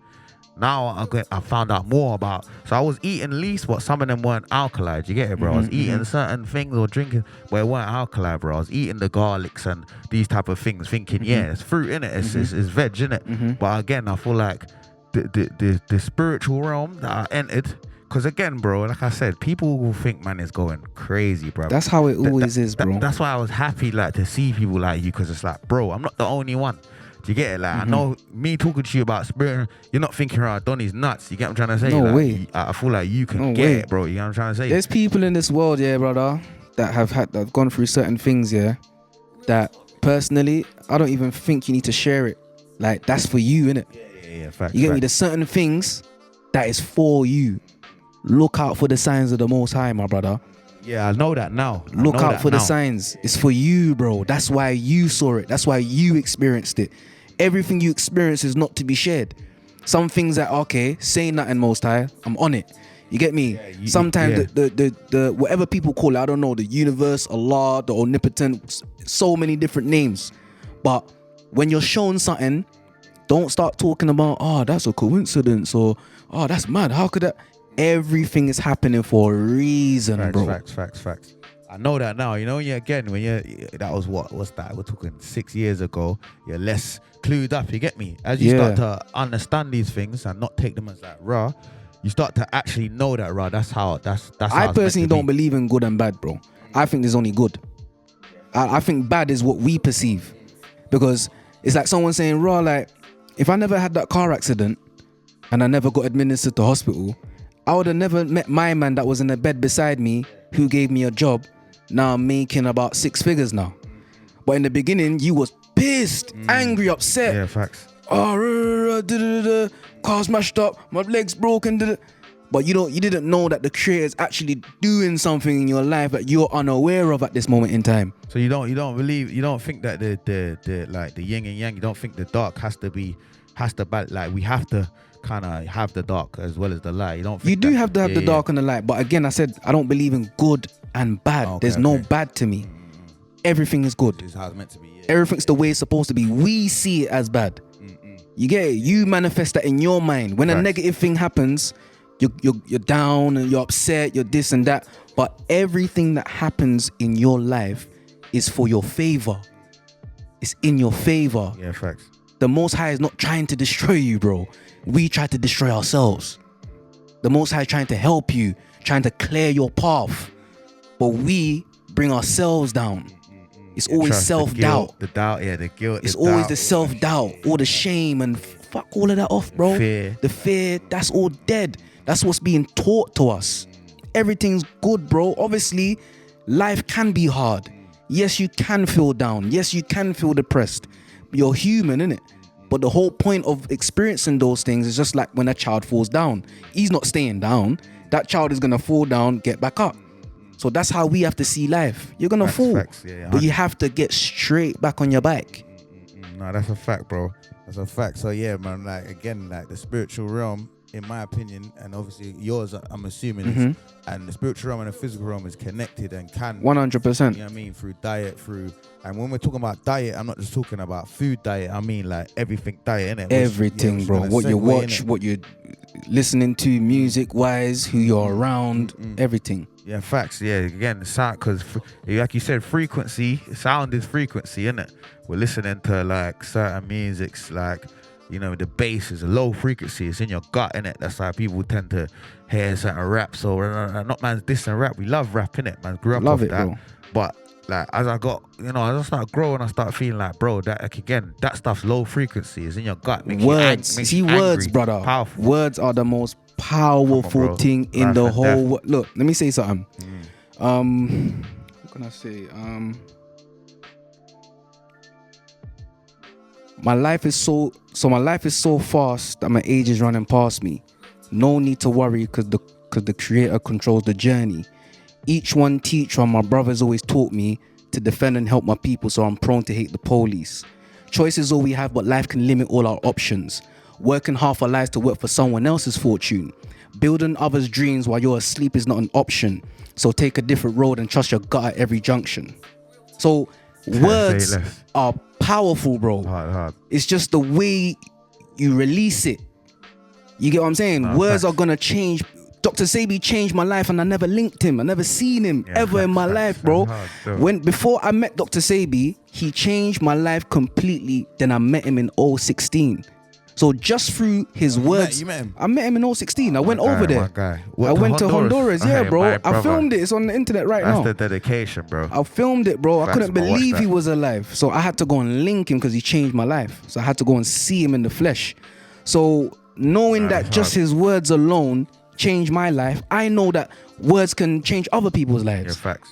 Now I found out more about. So I was eating least, but some of them weren't alkaline. You get it, bro? I was eating certain things or drinking where it weren't alkaline, bro. I was eating the garlics and these type of things, thinking, yeah, it's fruit in it, it's veg in it. But again, I feel like the spiritual realm that I entered. Because again, bro, like I said, people will think man is going crazy, bro. That's how it always is, bro. That's why I was happy, like, to see people like you, because it's like, bro, I'm not the only one. Do you get it? Like, I know me talking to you about spirit, you're not thinking, oh, Donnie's nuts. You get what I'm trying to say? No like, way. I feel like you can get it, bro. You know what I'm trying to say? There's people in this world, yeah, brother, that have gone through certain things, yeah, that personally, I don't even think you need to share it. Like, that's for you, innit? Yeah, facts. You get me? There's certain things that is for you. Look out for the signs of the Most High, my brother. Yeah, I know that now. Look out for the signs. It's for you, bro. That's why you saw it. That's why you experienced it. Everything you experience is not to be shared. Some things that, okay, say nothing, Most High, I'm on it. You get me? Yeah, sometimes the whatever people call it, I don't know, the universe, Allah, the omnipotent, so many different names. But when you're shown something, don't start talking about, oh, that's a coincidence, or, oh, that's mad. How could that? Everything is happening for a reason, bro. Facts. I know that now. You know, that was what's that? We're talking 6 years ago. You're less clued up. You get me? As you start to understand these things and not take them as like raw, you start to actually know that raw. That's how. I personally don't believe in good and bad, bro. I think there's only good. I think bad is what we perceive, because it's like someone saying, raw, like, if I never had that car accident and I never got administered to hospital, I would have never met my man that was in the bed beside me who gave me a job. Now I'm making about 6 figures now. But in the beginning, you was pissed, angry, upset. Yeah, facts. Oh, car smashed up, my legs broken. But you didn't know that the creator is actually doing something in your life that you're unaware of at this moment in time. So you don't think that the like the yin and yang, you don't think the dark has to bad, like we have to kind of have the dark as well as the light. You do have to have the dark and the light, but again, I said I don't believe in good and bad. There's no bad to me. Everything is good. This is how it's meant to be. Everything's the way it's supposed to be. We see it as bad. You get it? You manifest that in your mind. When a negative thing happens, you're down and you're upset, you're this and that. But everything that happens in your life is for your favor. It's in your favor. Yeah, facts. The Most High is not trying to destroy you, bro. We try to destroy ourselves. The Most High is trying to help you, trying to clear your path. But we bring ourselves down. It's always self-doubt. The doubt, the guilt. It's always the self-doubt, all the shame, and fuck all of that off, bro. The fear, that's all dead. That's what's being taught to us. Everything's good, bro. Obviously, life can be hard. Yes, you can feel down. Yes, you can feel depressed. You're human, innit? But the whole point of experiencing those things is just like when a child falls down. He's not staying down. That child is gonna fall down, get back up. So that's how we have to see life. You're gonna fall, but you have to get straight back on your bike. No, that's a fact, bro. That's a fact. So yeah, man, like again, like the spiritual realm, in my opinion, and obviously yours, I'm assuming, is, and the spiritual realm and the physical realm is connected and can 100%. You know what I mean? Through diet, and when we're talking about diet, I'm not just talking about food diet. I mean like everything diet, innit? Everything, bro. What you watch, what you're listening to, music wise, who you're around, everything. Yeah, facts. Yeah, again, sound, because like you said, frequency. Sound is frequency, innit? We're listening to like certain musics, like, you know, the bass is a low frequency. It's in your gut, innit? That's why people tend to hear certain raps. So not man's dissing rap. We love rap, innit? Man grew up love with it, that. bro. But like as I got, you know, as I start growing, I start feeling like, bro, that like again, that stuff's low frequency. It's in your gut. Words, see, words, brother. Powerful. Words are the most powerful thing in the whole. Look, let me say something. What can I say? My life is so fast that my age is running past me. No need to worry because the creator controls the journey. Each one teach one. My brothers always taught me to defend and help my people, so I'm prone to hate the police. Choice is all we have, but life can limit all our options. Working half our lives to work for someone else's fortune. Building others' dreams while you're asleep is not an option. So take a different road and trust your gut at every junction. So words are powerful, bro. Hard. It's just the way you release it. You get what I'm saying? No, words are gonna change. Dr. Sebi changed my life, and I never linked him. I never seen him ever in my life, bro. Before I met Dr. Sebi, he changed my life completely. Then I met him in 2016. So just through his words, you met him? I met him in 2016. I went over there. I went to Honduras, bro. I filmed it. It's on the internet right now. That's the dedication, bro. I filmed it, bro. I couldn't believe he was alive. So I had to go and link him because he changed my life. So I had to go and see him in the flesh. So knowing that just his words alone changed my life, I know that words can change other people's lives. Yeah, facts.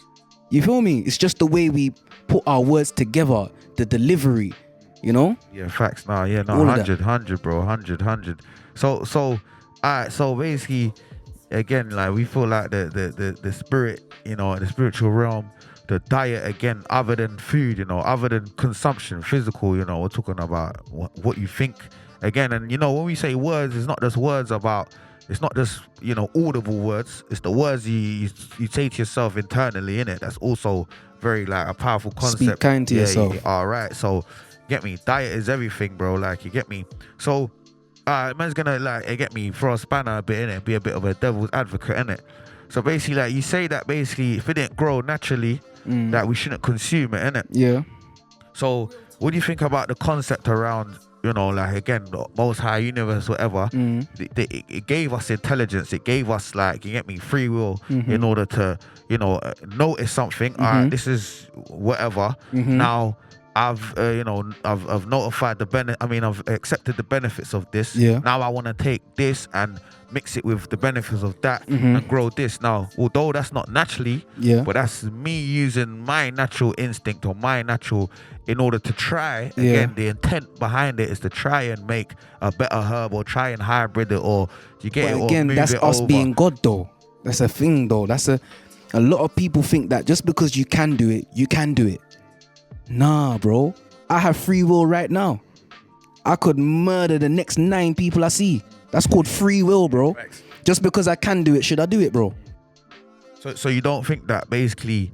You feel me? It's just the way we put our words together, the delivery. You know? Yeah, facts. 100, bro. 100. So, all right. So basically, again, like we feel like the spirit, you know, the spiritual realm, the diet, again, other than food, you know, other than consumption, physical, you know, we're talking about what you think. Again, and you know, when we say words, it's not just words about. It's not just, you know, audible words. It's the words you say to yourself internally, innit? That's also very like a powerful concept. Speak kind to yourself. All right. So. Get me? Diet is everything, bro. Like, you get me? So, man's gonna, like, get me, throw a spanner a bit, innit? Be a bit of a devil's advocate, innit? So, basically, like, you say that, basically, if it didn't grow naturally, that we shouldn't consume it, innit? Yeah. So, what do you think about the concept around, you know, like, again, the Most High Universe, whatever, it gave us intelligence. It gave us, like, you get me, free will in order to, you know, notice something. All right, this is whatever. Now, I've notified I've accepted the benefits of this. Yeah. Now I want to take this and mix it with the benefits of that and grow this. Now, although that's not naturally, but that's me using my natural instinct or my natural in order to try. Again, the intent behind it is to try and make a better herb or try and hybrid it, or you get but it. Again, or move that's it us over. being God, though. That's a thing, though. A lot of people think that just because you can do it, you can do it. Nah, bro. I have free will right now. I could murder the next 9 people I see. That's called free will, bro. Thanks. Just because I can do it, should I do it, bro? So you don't think that basically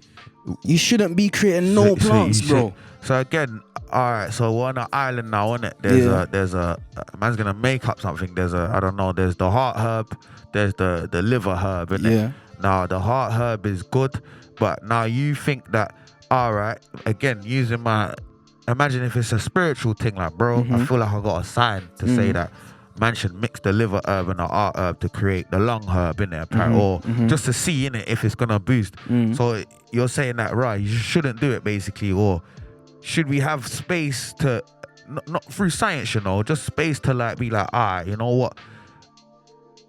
you shouldn't be creating plants, bro. So again, all right. So we're on an island now, isn't it? There's a man's gonna make up something. There's the heart herb. There's the liver herb, isn't it? Now the heart herb is good, but now you think that. All right, again, imagine if it's a spiritual thing, like, bro, I feel like I got a sign to say that man should mix the liver herb and the heart herb to create the lung herb in there, or just to see in it if it's gonna boost. So you're saying that, right, you shouldn't do it basically, or should we have space to, not through science, you know, just space to like be like, all right, you know what?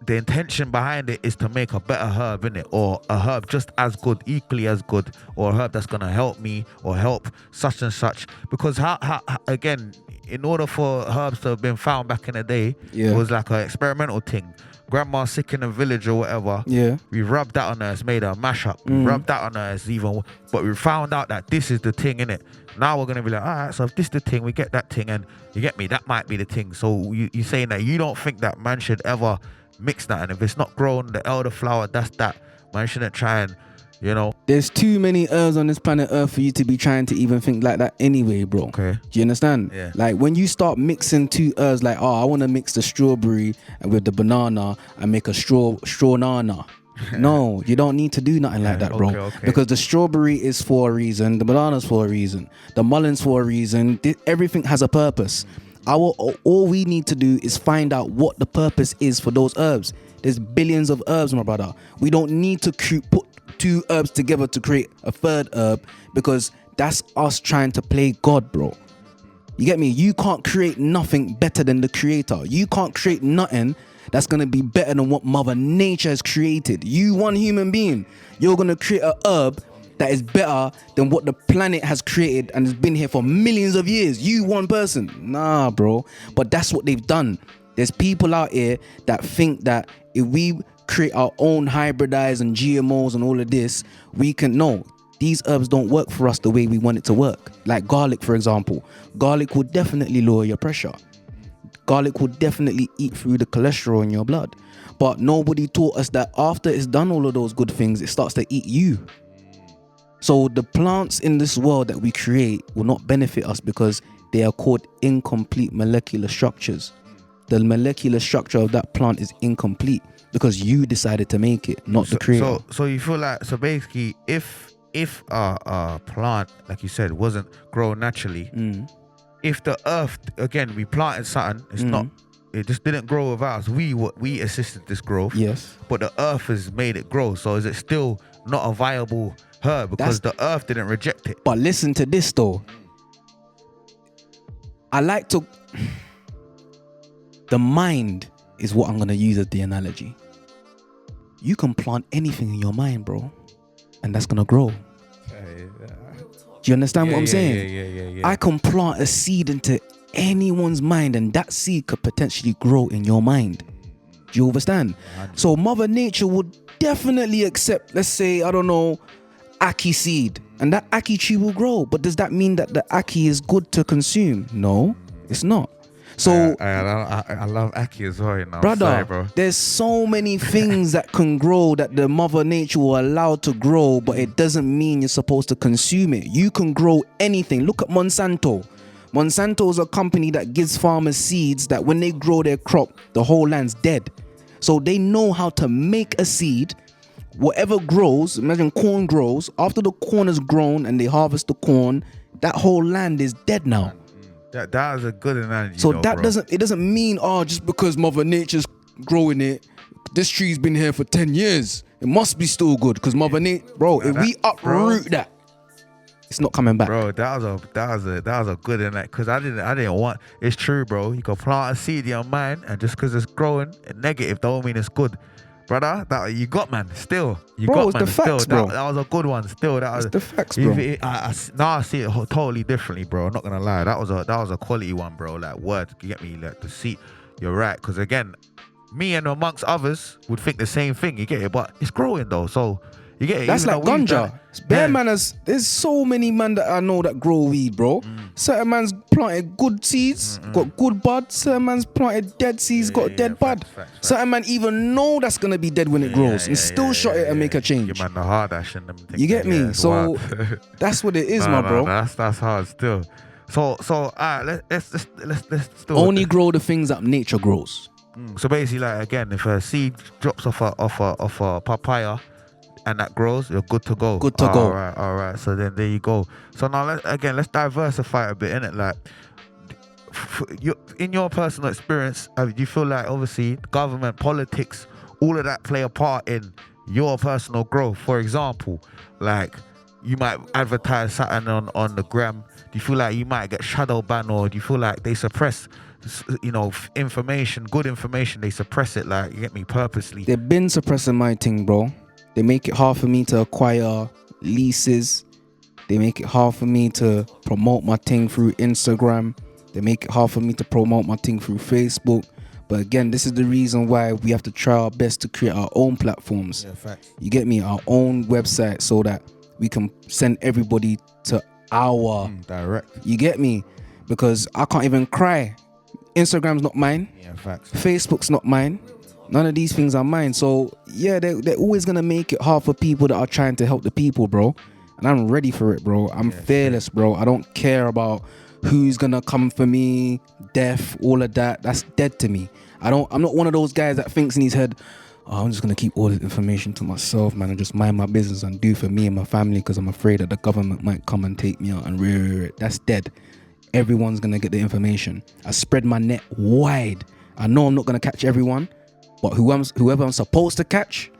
The intention behind it is to make a better herb, innit? Or a herb just as good, equally as good, or a herb that's gonna help me or help such and such. Because how again, in order for herbs to have been found back in the day, Yeah. it was like an experimental thing. Grandma sick in a village or whatever. Yeah. We rubbed that on her, it's made her mash up. We rubbed that on her, it's even. But we found out that this is the thing, innit? Now we're gonna be like, all right, so if this is the thing, we get that thing, and you get me, that might be the thing. So you're saying that you don't think that man should ever mix that, and if it's not grown, the elderflower, that's that. Man shouldn't try and, you know. There's too many herbs on this planet Earth for you to be trying to even think like that anyway, bro. Okay. Do you understand? Yeah. Like when you start mixing two herbs, like, oh, I want to mix the strawberry with the banana and make a straw nana. No, you don't need to do nothing like that, bro. Okay. Because the strawberry is for a reason, the banana's for a reason, the mullen's for a reason. Everything has a purpose. All we need to do is find out what the purpose is for those herbs. There's billions of herbs, my brother. We don't need to put two herbs together to create a third herb, because that's us trying to play God, bro. You get me? You can't create nothing better than the creator. You can't create nothing that's going to be better than what Mother Nature has created. You, one human being, you're going to create a herb that is better than what the planet has created and has been here for millions of years. You, one person. Nah, bro. But that's what they've done. There's people out here that think that if we create our own hybridized and GMOs and all of this, we can. No, these herbs don't work for us the way we want it to work. Like garlic, for example. Garlic will definitely lower your pressure. Garlic will definitely eat through the cholesterol in your blood. But nobody taught us that after it's done all of those good things, it starts to eat you. So the plants in this world that we create will not benefit us because they are called incomplete molecular structures. The molecular structure of that plant is incomplete because you decided to make it, not the creator. So you feel like, so basically, if a plant, like you said, wasn't grown naturally, if the earth, again, we planted something, it's not, it just didn't grow without us. We assisted this growth. Yes. But the earth has made it grow. So is it still not a viable herb because the earth didn't reject it? But listen to this though. I like to. The mind is what I'm going to use as the analogy. You can plant anything in your mind, bro, and that's going to grow. Do you understand what I'm saying? Yeah. I can plant a seed into anyone's mind, and that seed could potentially grow in your mind. Do you understand? So Mother Nature would definitely accept, let's say, I don't know, ackee seed, and that ackee tree will grow. But does that mean that the ackee is good to consume? No, it's not. So I love ackee as well, you know. Brother, sorry, bro. There's so many things that can grow that the Mother Nature will allow to grow, but it doesn't mean you're supposed to consume it. You can grow anything. Look at Monsanto. Monsanto is a company that gives farmers seeds that when they grow their crop, the whole land's dead. So they know how to make a seed. Whatever grows, imagine corn grows. After the corn is grown and they harvest the corn, that whole land is dead now. That is a good analogy. So though, that bro. doesn't mean, just because Mother Nature's growing it, this tree's been here for 10 years, it must be still good because Mother Nature, bro, if we uproot that, it's not coming back. Bro, that was a good analogy, because I didn't want. It's true, bro. You can plant a seed in your mind, and just because it's growing negative don't mean it's good. Brother, that you got, man. Still, you bro, got, it's man. the facts, Still, bro. that was a good one. Still, that was the facts, bro. Now I see it totally differently, bro. I'm not gonna lie. That was a quality one, bro. Like word, you get me? Like the seat. You're right, because again, me and amongst others would think the same thing. You get it, but it's growing though. So you get it. That's even like though we've done ganja. it. Bare Yeah. manners. There's so many man that I know that grow weed, bro. Certain man's planted good seeds, got good bud. Certain man's planted dead seeds, got dead bud. Facts. Certain man even know that's gonna be dead when it grows, and still shot it and make a change. Give man the hard dash and them things. You get me? Yeah, So wild. that's what it is, my bro. That's hard still. So let's still Only grow the things that nature grows. So basically, like again, if a seed drops off a papaya and that grows, you're good to go. Good to go. All right. So then there you go. So now let's diversify a bit, innit? Like, in your personal experience, do you feel like obviously government, politics, all of that play a part in your personal growth? For example, like you might advertise something on the gram. Do you feel like you might get shadow banned, or do you feel like they suppress, information, good information, they suppress it, like, you get me, purposely? They've been suppressing my thing, bro. They make it hard for me to acquire leases. They make it hard for me to promote my thing through Instagram. They make it hard for me to promote my thing through Facebook. But again, this is the reason why we have to try our best to create our own platforms. Yeah, facts. You get me? Our own website, so that we can send everybody to our direct. You get me? Because I can't even cry. Instagram's not mine. Yeah, facts. Facebook's not mine. None of these things are mine. So yeah, they're always gonna make it hard for people that are trying to help the people, bro. And I'm ready for it, bro. I'm fearless, bro. I don't care about who's gonna come for me, death, all of that. That's dead to me. I'm not one of those guys that thinks in his head, oh, I'm just gonna keep all this information to myself, man, and just mind my business and do for me and my family because I'm afraid that the government might come and take me out and that's dead. Everyone's gonna get the information. I spread my net wide. I know I'm not gonna catch everyone, but whoever I'm supposed to catch,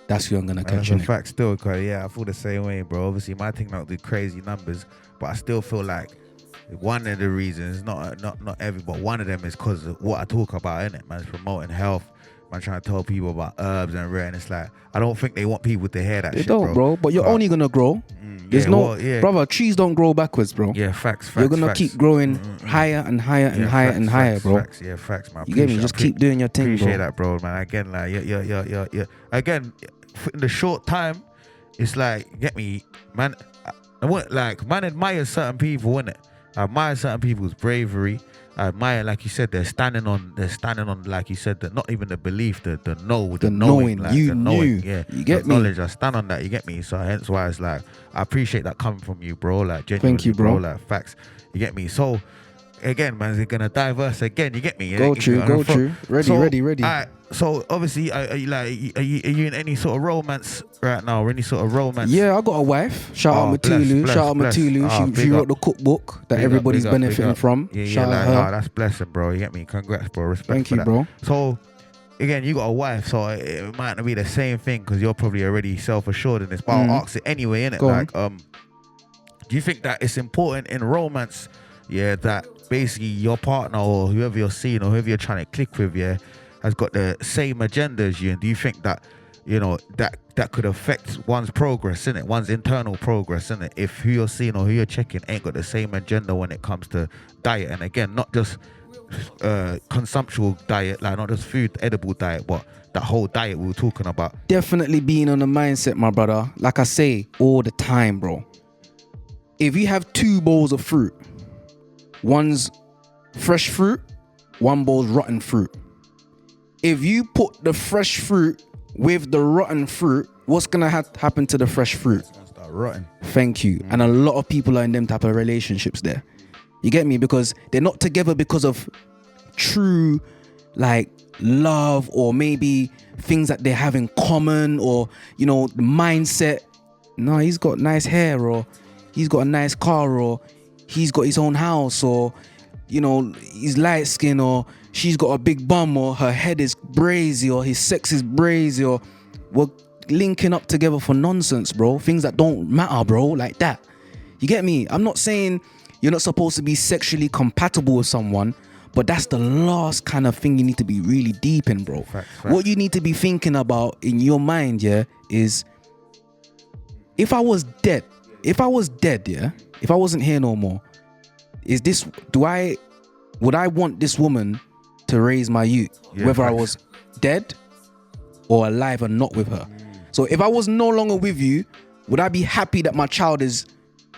that's who I'm gonna catch. That's a fact still, cause yeah, I feel the same way, bro. Obviously, my thing not do crazy numbers, but I still feel like one of the reasons, not every, but one of them is because of what I talk about, innit? Man's promoting health, man, trying to tell people about herbs and rare, and it's like I don't think they want people to hear that. They shit, don't, bro. But you're only gonna grow. There's brother. Trees don't grow backwards, bro. Yeah, facts. You're gonna keep growing higher and higher and higher and higher, bro. Facts, yeah, facts, man. You get me? Just keep doing your thing, bro. Appreciate that, bro, man. Again, like, yeah. Again, in the short time, it's like, get me, man. Man admires certain people, innit? I admire certain people's bravery. I admire, like you said, they're standing on, like you said, not even the belief, the knowing, like, you the knowing, knew. yeah, You get the me? knowledge. I stand on that, you get me? So hence why it's like, I appreciate that coming from you, bro. Like, genuinely, thank you, bro. Like, facts, you get me? So again, man, they're gonna diverse again, you get me? Go true. Ready. Alright, so obviously, are you in any sort of romance right now, or any sort of romance? Yeah, I got a wife. Shout out Matulu. She wrote the cookbook that everybody's benefiting from. Shout out her. That's blessing, bro. You get me? Congrats, bro. Respect. Thank you, bro. So again, you got a wife, so it might not be the same thing because you're probably already self-assured in this. But I'll ask it anyway, innit? Like, do you think that it's important in romance, yeah, that basically your partner or whoever you're seeing or whoever you're trying to click with, yeah, has got the same agenda as you? And do you think that, you know, that could affect one's progress, innit? One's internal progress, innit? If who you're seeing or who you're checking ain't got the same agenda when it comes to diet. And again, not just consumptual diet, like not just food, edible diet, but that whole diet we were talking about. Definitely being on the mindset, my brother. Like I say all the time, bro. If you have 2 bowls of fruit, one's fresh fruit, one bowl's rotten fruit. If you put the fresh fruit with the rotten fruit, what's gonna happen to the fresh fruit? It's gonna start rotting. Thank you. And a lot of people are in them type of relationships there. You get me? Because they're not together because of true, like, love, or maybe things that they have in common, or, you know, the mindset. No, he's got nice hair, or he's got a nice car, or he's got his own house, or, you know, he's light skin, or she's got a big bum, or her head is brazy, or his sex is brazy, or we're linking up together for nonsense, bro. Things that don't matter, bro, like that. You get me? I'm not saying you're not supposed to be sexually compatible with someone, but that's the last kind of thing you need to be really deep in, bro. Facts. What you need to be thinking about in your mind, yeah, is if I was dead, yeah, if I wasn't here no more, would I want this woman to raise my youth, whether I was dead or alive and not with her? So if I was no longer with you, would I be happy that my child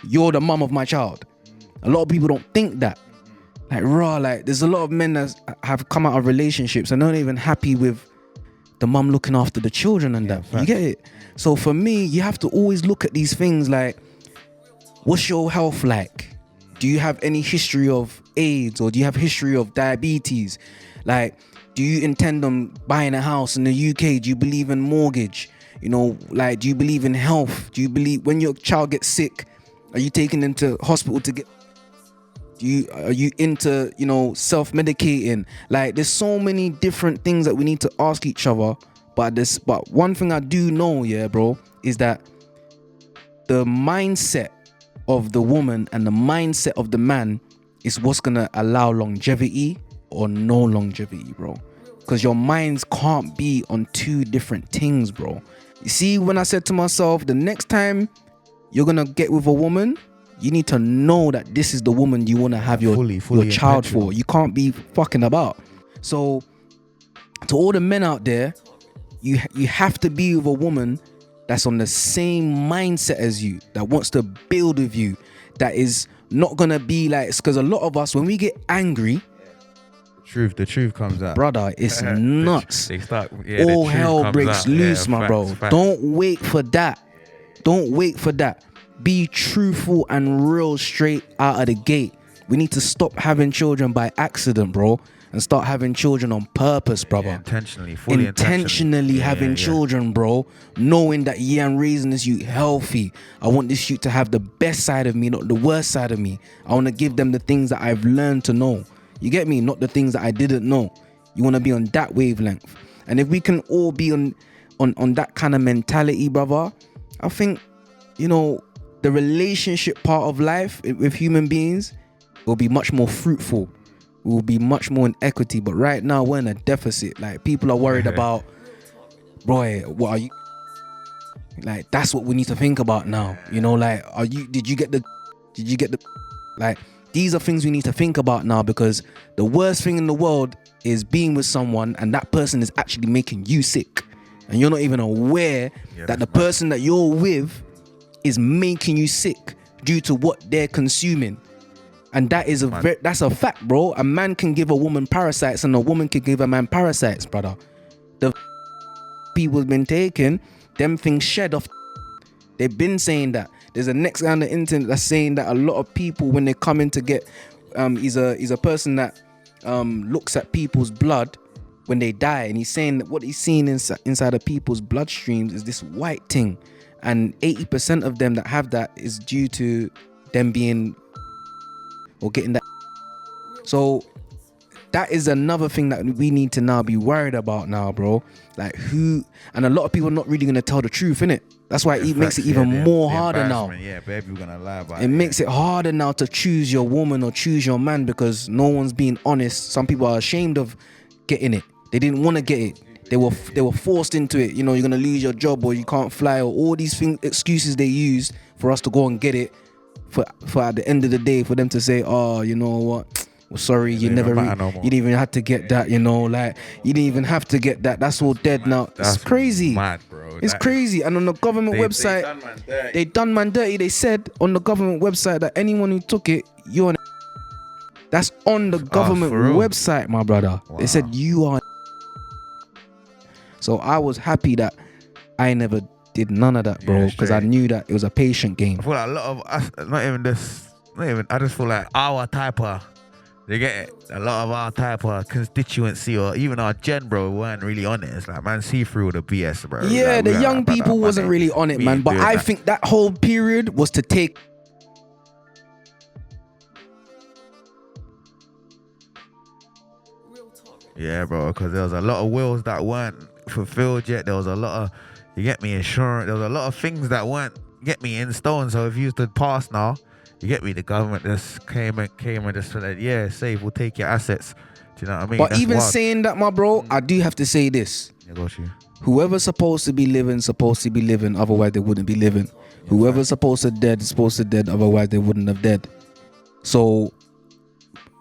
you're the mum of my child? A lot of people don't think that. Like, there's a lot of men that have come out of relationships and not even happy with the mum looking after the children and that. Facts. You get it? So for me, you have to always look at these things like, what's your health like? Do you have any history of AIDS, or do you have history of diabetes? Like, do you intend on buying a house in the UK? Do you believe in mortgage? You know, like, do you believe in health? Do you believe when your child gets sick, are you taking them to hospital to get? Are you into, you know, self-medicating? Like, there's so many different things that we need to ask each other. But one thing I do know, yeah, bro, is that the mindset of the woman and the mindset of the man is what's gonna allow longevity or no longevity, bro. Because your minds can't be on 2 different things, bro. You see, when I said to myself, the next time you're gonna get with a woman, You need to know that this is the woman you want to have your child for. You can't be fucking about. So to all the men out there, you have to be with a woman that's on the same mindset as you, that wants to build with you, that is not gonna be like, because a lot of us, when we get angry, the truth comes out, brother. It's nuts. All hell breaks loose, my bro. Facts. Don't wait for that. Be truthful and real straight out of the gate. We need to stop having children by accident, bro, and start having children on purpose, brother. Intentionally having children, bro, knowing that I'm raising this youth healthy. I want this youth to have the best side of me, not the worst side of me. I want to give them the things that I've learned to know. You get me? Not the things that I didn't know. You want to be on that wavelength. And if we can all be on that kind of mentality, brother, I think, the relationship part of life with human beings will be much more fruitful. We will be much more in equity. But right now, we're in a deficit. Like, people are worried about, boy, what are you? Like, that's what we need to think about now. Like, did you get the, like, these are things we need to think about now, because the worst thing in the world is being with someone and that person is actually making you sick. And you're not even aware that the person that you're with is making you sick due to what they're consuming. And that is that's a fact, bro. A man can give a woman parasites and a woman can give a man parasites, brother. The people have been taking them things shed off. They've been saying that. There's a next guy on the internet that's saying that a lot of people, when they come in to get, he's a person that looks at people's blood when they die, and he's saying that what he's seeing inside of people's bloodstreams is this white thing, and 80% of them that have that is due to them being or getting that. So that is another thing that we need to now be worried about now, bro. Like, who, and a lot of people are not really going to tell the truth, innit? That's why it makes it even more harder now. Yeah, baby, we're gonna lie about it. It makes it harder now to choose your woman or choose your man, because no one's being honest. Some people are ashamed of getting it. They didn't want to get it. They were forced into it. You're gonna lose your job, or you can't fly, or all these excuses they use for us to go and get it. For at the end of the day, for them to say, oh, you know what? Well, sorry, you didn't even have to get that, like, you didn't even have to get that. That's all dead now. It's crazy. Mad, bro. It's crazy. And on the government website, they done man dirty. They said on the government website that anyone who took it, you're that's on the government website, my brother. Wow. They said you are. So I was happy that I never did none of that, bro, because I knew that it was a patient game. I feel like a lot of us, I just feel like our type of, they get it. A lot of our type of constituency, or even our gen, bro, weren't really on it. It's like, man, see through the BS, bro. Yeah, like, the young people wasn't really on it, man. But I think that whole period was to take. Yeah, bro, because there was a lot of wills that weren't fulfilled yet. There was a lot of, you get me, insurance. There was a lot of things that weren't, get me, in stone. So if you used to pass now, you get me, the government just came and just said, yeah, safe, we'll take your assets. Do you know what I mean? But that's even wild. Saying that, my bro, I do have to say this. Yeah, got you. Whoever's supposed to be living, otherwise they wouldn't be living. Yeah, whoever's supposed to dead, otherwise they wouldn't have dead. So,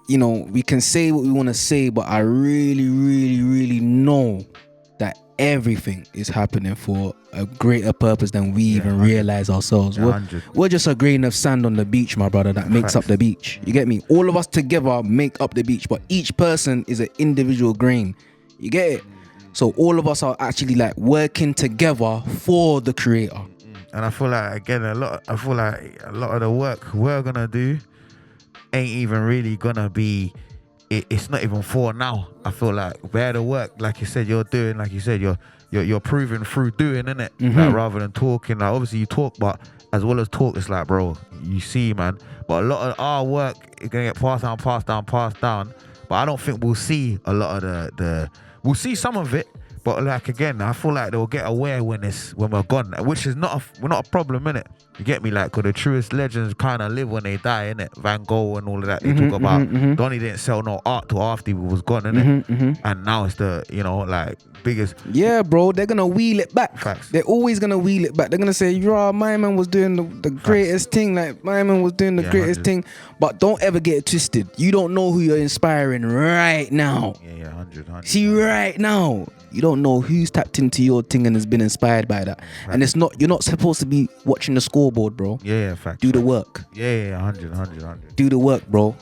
we can say what we want to say, but I really, really, really know that everything is happening for a greater purpose than we even realize ourselves. We're just a grain of sand on the beach, my brother, that makes up the beach. You get me? All of us together make up the beach, but each person is an individual grain. You get it? So all of us are actually like working together for the creator. And I feel like, again, a lot of the work we're gonna do ain't even really gonna be, it's not even for now. I feel like where the work, like you said, you're doing, like you said, you're proving through doing, innit? Like, rather than talking. Like, obviously you talk, but as well as talk, it's like, bro, you see, man. But a lot of our work is gonna get passed down. But I don't think we'll see a lot of we'll see some of it, but But like again, I feel like they'll get aware when we're gone, which is not a problem, innit? You get me? Like, cause the truest legends kind of live when they die, innit? Van Gogh and all of that. They talk about Donnie didn't sell no art till after he was gone, innit? And now it's the like biggest. Yeah, bro, they're gonna wheel it back. Facts. They're always gonna wheel it back. They're gonna say, my man was doing the greatest thing. Like, my man was doing the greatest 100. thing. But don't ever get it twisted. You don't know who you're inspiring right now. Yeah, 100. See, right now, you don't know who's tapped into your thing and has been inspired by that. And you're not supposed to be watching the scoreboard, bro. Yeah, facts. Do the work. Yeah, 100. Do the work, bro.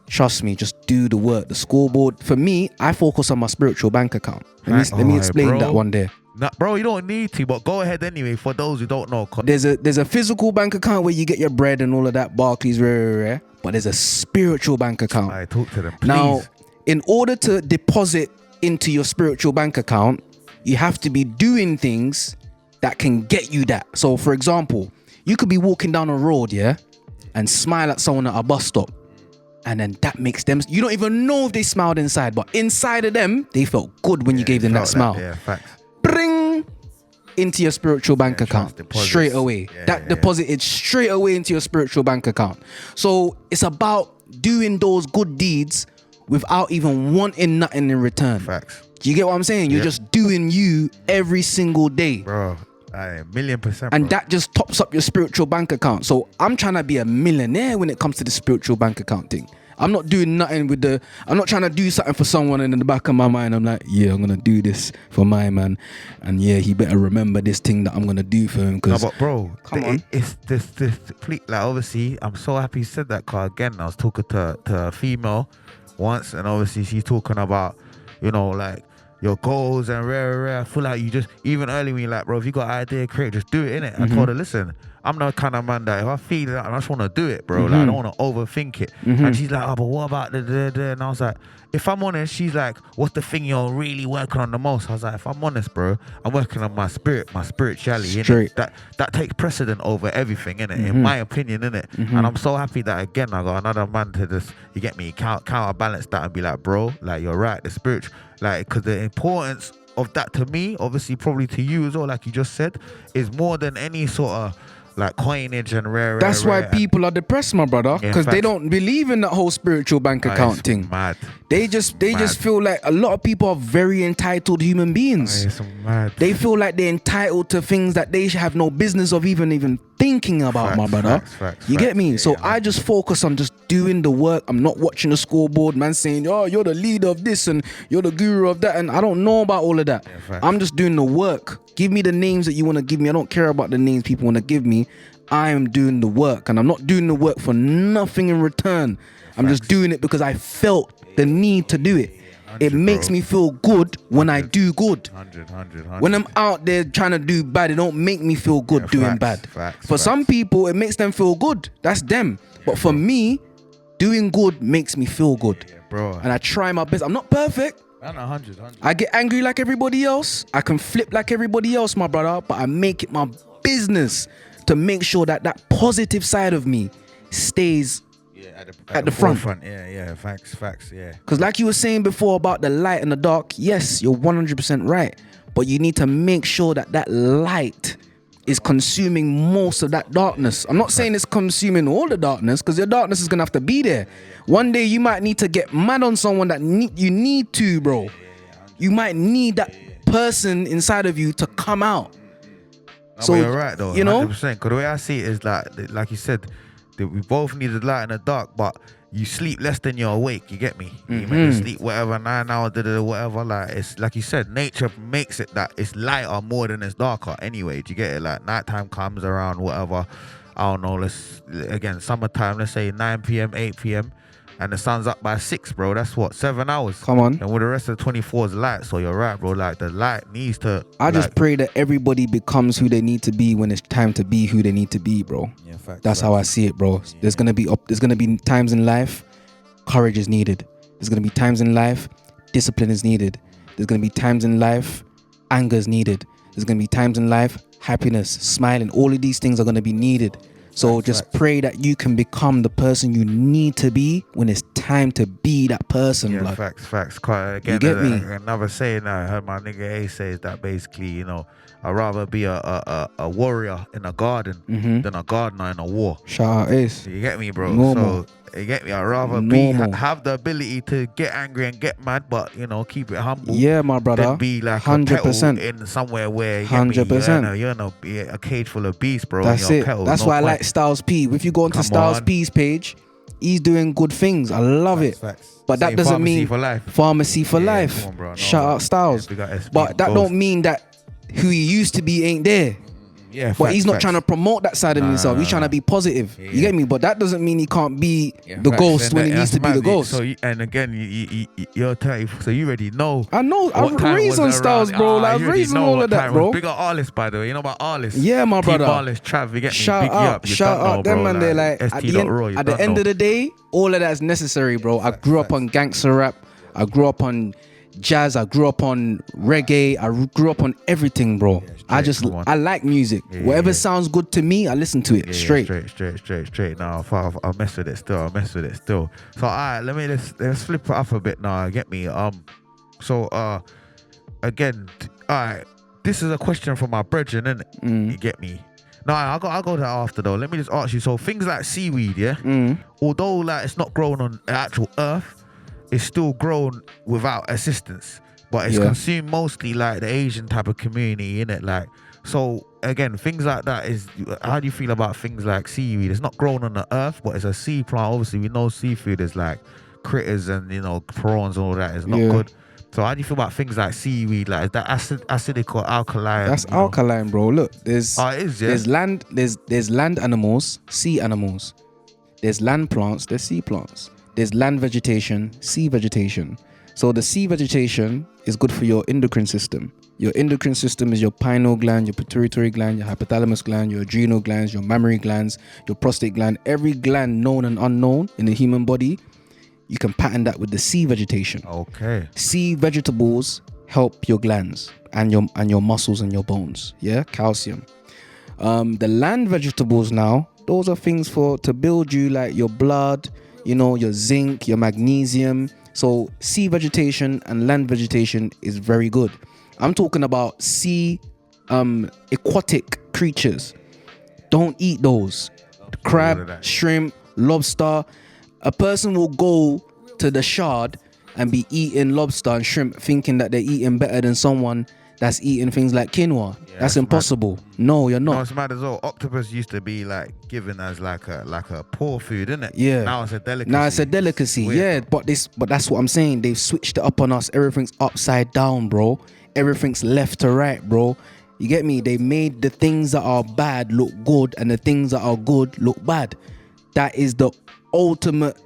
Trust me, just do the work. The scoreboard, for me, I focus on my spiritual bank account. Let me explain that one day. Nah, bro, you don't need to, but go ahead anyway. For those who don't know, there's a physical bank account where you get your bread and all of that, Barclays, rare. But there's a spiritual bank account. I talk to them, please. Now, in order to deposit into your spiritual bank account, you have to be doing things that can get you that. So, for example, you could be walking down a road, and smile at someone at a bus stop. And then that makes them, you don't even know if they smiled inside, but inside of them, they felt good when you gave them that smile. Yeah, facts. Bring into your spiritual bank account straight away. That deposited straight away into your spiritual bank account. So it's about doing those good deeds without even wanting nothing in return. Facts. Do you get what I'm saying? You're just doing you every single day. Bro, 1,000,000%. And that just tops up your spiritual bank account. So I'm trying to be a millionaire when it comes to the spiritual bank account thing. I'm not doing nothing I'm not trying to do something for someone and in the back of my mind I'm like, I'm gonna do this for my man, and he better remember this thing that I'm gonna do for him. No, but bro, come on. It's this complete, like, obviously I'm so happy you said that, cause again I was talking to a female once, and obviously she's talking about, like, your goals and rare. I feel like you just, even early when you're like, bro, if you got an idea, create, just do it, innit? I told her, listen, I'm the kind of man that if I feel it, I just want to do it, bro. Like, I don't want to overthink it. And she's like, but what about the? And I was like, if I'm honest, she's like, what's the thing you're really working on the most? I was like, if I'm honest, bro, I'm working on my spirituality, innit? That takes precedent over everything, innit? In my opinion, innit? And I'm so happy that, again, I got another man to just, you get me, counterbalance that and be like, bro, like, you're right, the spiritual, like, because the importance of that to me, obviously probably to you as well, like you just said, is more than any sort of like coinage and rare. That's why people are depressed, my brother, because they don't believe in that whole spiritual bank account thing. Mad. They just feel like a lot of people are very entitled human beings. It's mad. They feel like they're entitled to things that they should have no business of even thinking about, my brother. Facts, you get me? So I just focus on just doing the work. I'm not watching the scoreboard, man, saying, oh, you're the leader of this and you're the guru of that, and I don't know about all of that. I'm just doing the work. Give me the names that you want to give me. I don't care about the names people want to give me. I am doing the work, and I'm not doing the work for nothing in return. I'm just doing it because I felt the need to do it. It makes me feel good when I do good. 100. When I'm out there trying to do bad, it don't make me feel good doing bad. For some people, it makes them feel good. That's them. But for me, doing good makes me feel good. Bro. And I try my best. I'm not perfect. 100. I get angry like everybody else. I can flip like everybody else, my brother. But I make it my business to make sure that that positive side of me stays at the front. Yeah, facts, yeah. Because like you were saying before about the light and the dark, yes, you're 100% right. But you need to make sure that that light is consuming most of that darkness. I'm not saying it's consuming all the darkness, because your darkness is going to have to be there. One day you might need to get mad on someone that you need to, bro. You might need that person inside of you to come out. So you're right though, 100%. Because the way I see it is like you said, that we both need the light and the dark, but you sleep less than you're awake. You get me? You may sleep whatever 9 hours, whatever. Like, it's like you said, nature makes it that it's lighter more than it's darker. Anyway, do you get it? Like, nighttime comes around, whatever. I don't know. Again, summertime. Let's say 9 p.m., 8 p.m. And the sun's up by 6, bro. That's what, 7 hours. Come on. And with the rest of the 24 is light. So you're right, bro. Like, the light needs to. I just pray that everybody becomes who they need to be when it's time to be who they need to be, bro. Yeah, facts. That's how I see it, bro. Yeah. There's gonna be times in life, courage is needed. There's gonna be times in life, discipline is needed. There's gonna be times in life, anger is needed. There's gonna be times in life, happiness, smiling. All of these things are gonna be needed. So just pray that you can become the person you need to be when it's time to be that person, Yeah, blood. facts. Quite again, You get me? another saying I heard my nigga A say is that basically, you know, I'd rather be a warrior in a garden than a gardener in a war. Shout out Ace. You get me, bro? Normal. So you get me. I'd rather Normal. have the ability to get angry and get mad, but you know, keep it humble. Yeah, my brother. Than be like 100%. a petal in somewhere where 100%. you're in a cage full of beasts, bro. That's and you're it. a petal, That's no why point. I like Styles P. If you go onto Come Styles on. P's page, he's doing good things. I love it. Facts. But that Same doesn't pharmacy mean for life. pharmacy for Yeah, life. come on, bro. No, Shout out Styles. Yeah, we got SP but that goals. don't mean that who he used to be ain't there. Yeah, But he's not trying to promote that side of himself. He's trying to be positive. Yeah, You get me? But that doesn't mean he can't be the facts. ghost And when he needs to be the mad. ghost. So and again, you're 30, so you already know. I know. what I've time raised was on Styles, around. bro. Like, You I've already raised on know all what of that, time bro. was. Big up Arliss, by the way. You know about Arliss? Yeah, my Team brother. Arliss, Trav, you get me? Shout Big you out, up. You shout don't know, out them, bro. man. They're like, ST at the Raw, you at the don't end know. of the day, all of that's necessary, bro. I grew up on gangster rap. I grew up on jazz. I grew up on reggae. I grew up on everything, bro. I like music. Whatever sounds good to me, I listen to it straight. Straight. Now, I'll mess with it still. So, alright, let's flip it up a bit now. Get me? Again, alright. This is a question from my brethren, isn't it? You get me? No, I'll go to that after though. Let me just ask you. So things like seaweed, yeah. Although like it's not grown on the actual earth, it's still grown without assistance. But it's consumed mostly like the Asian type of community, innit? Like, so again, things like that is. How do you feel about things like seaweed? It's not grown on the earth, but it's a sea plant. Obviously, we know seafood is like critters and prawns and all that. It's not good. So how do you feel about things like seaweed? Like, is that acidic or alkaline? That's alkaline, bro. Look, there's there's land animals, sea animals. There's land plants, there's sea plants. There's land vegetation, sea vegetation. So the sea vegetation is good for your endocrine system. Your endocrine system is your pineal gland, your pituitary gland, your hypothalamus gland, your adrenal glands, your mammary glands, your prostate gland. Every gland known and unknown in the human body, you can pattern that with the sea vegetation. Okay. Sea vegetables help your glands and your muscles and your bones. Yeah, calcium. The land vegetables now, those are things to build you, like your blood, your zinc, your magnesium. So sea vegetation and land vegetation is very good. I'm talking about sea aquatic creatures. Don't eat those. Crab, shrimp, lobster. A person will go to the Shard and be eating lobster and shrimp thinking that they're eating better than someone that's eating things like quinoa. That's impossible. Mad. No, you're not. No, it's mad as well. Octopus used to be like given as like a poor food, isn't it? Yeah. Now it's a delicacy. Yeah, but that's what I'm saying. They've switched it up on us. Everything's upside down, bro. Everything's left to right, bro. You get me? They made the things that are bad look good and the things that are good look bad. That is the ultimate.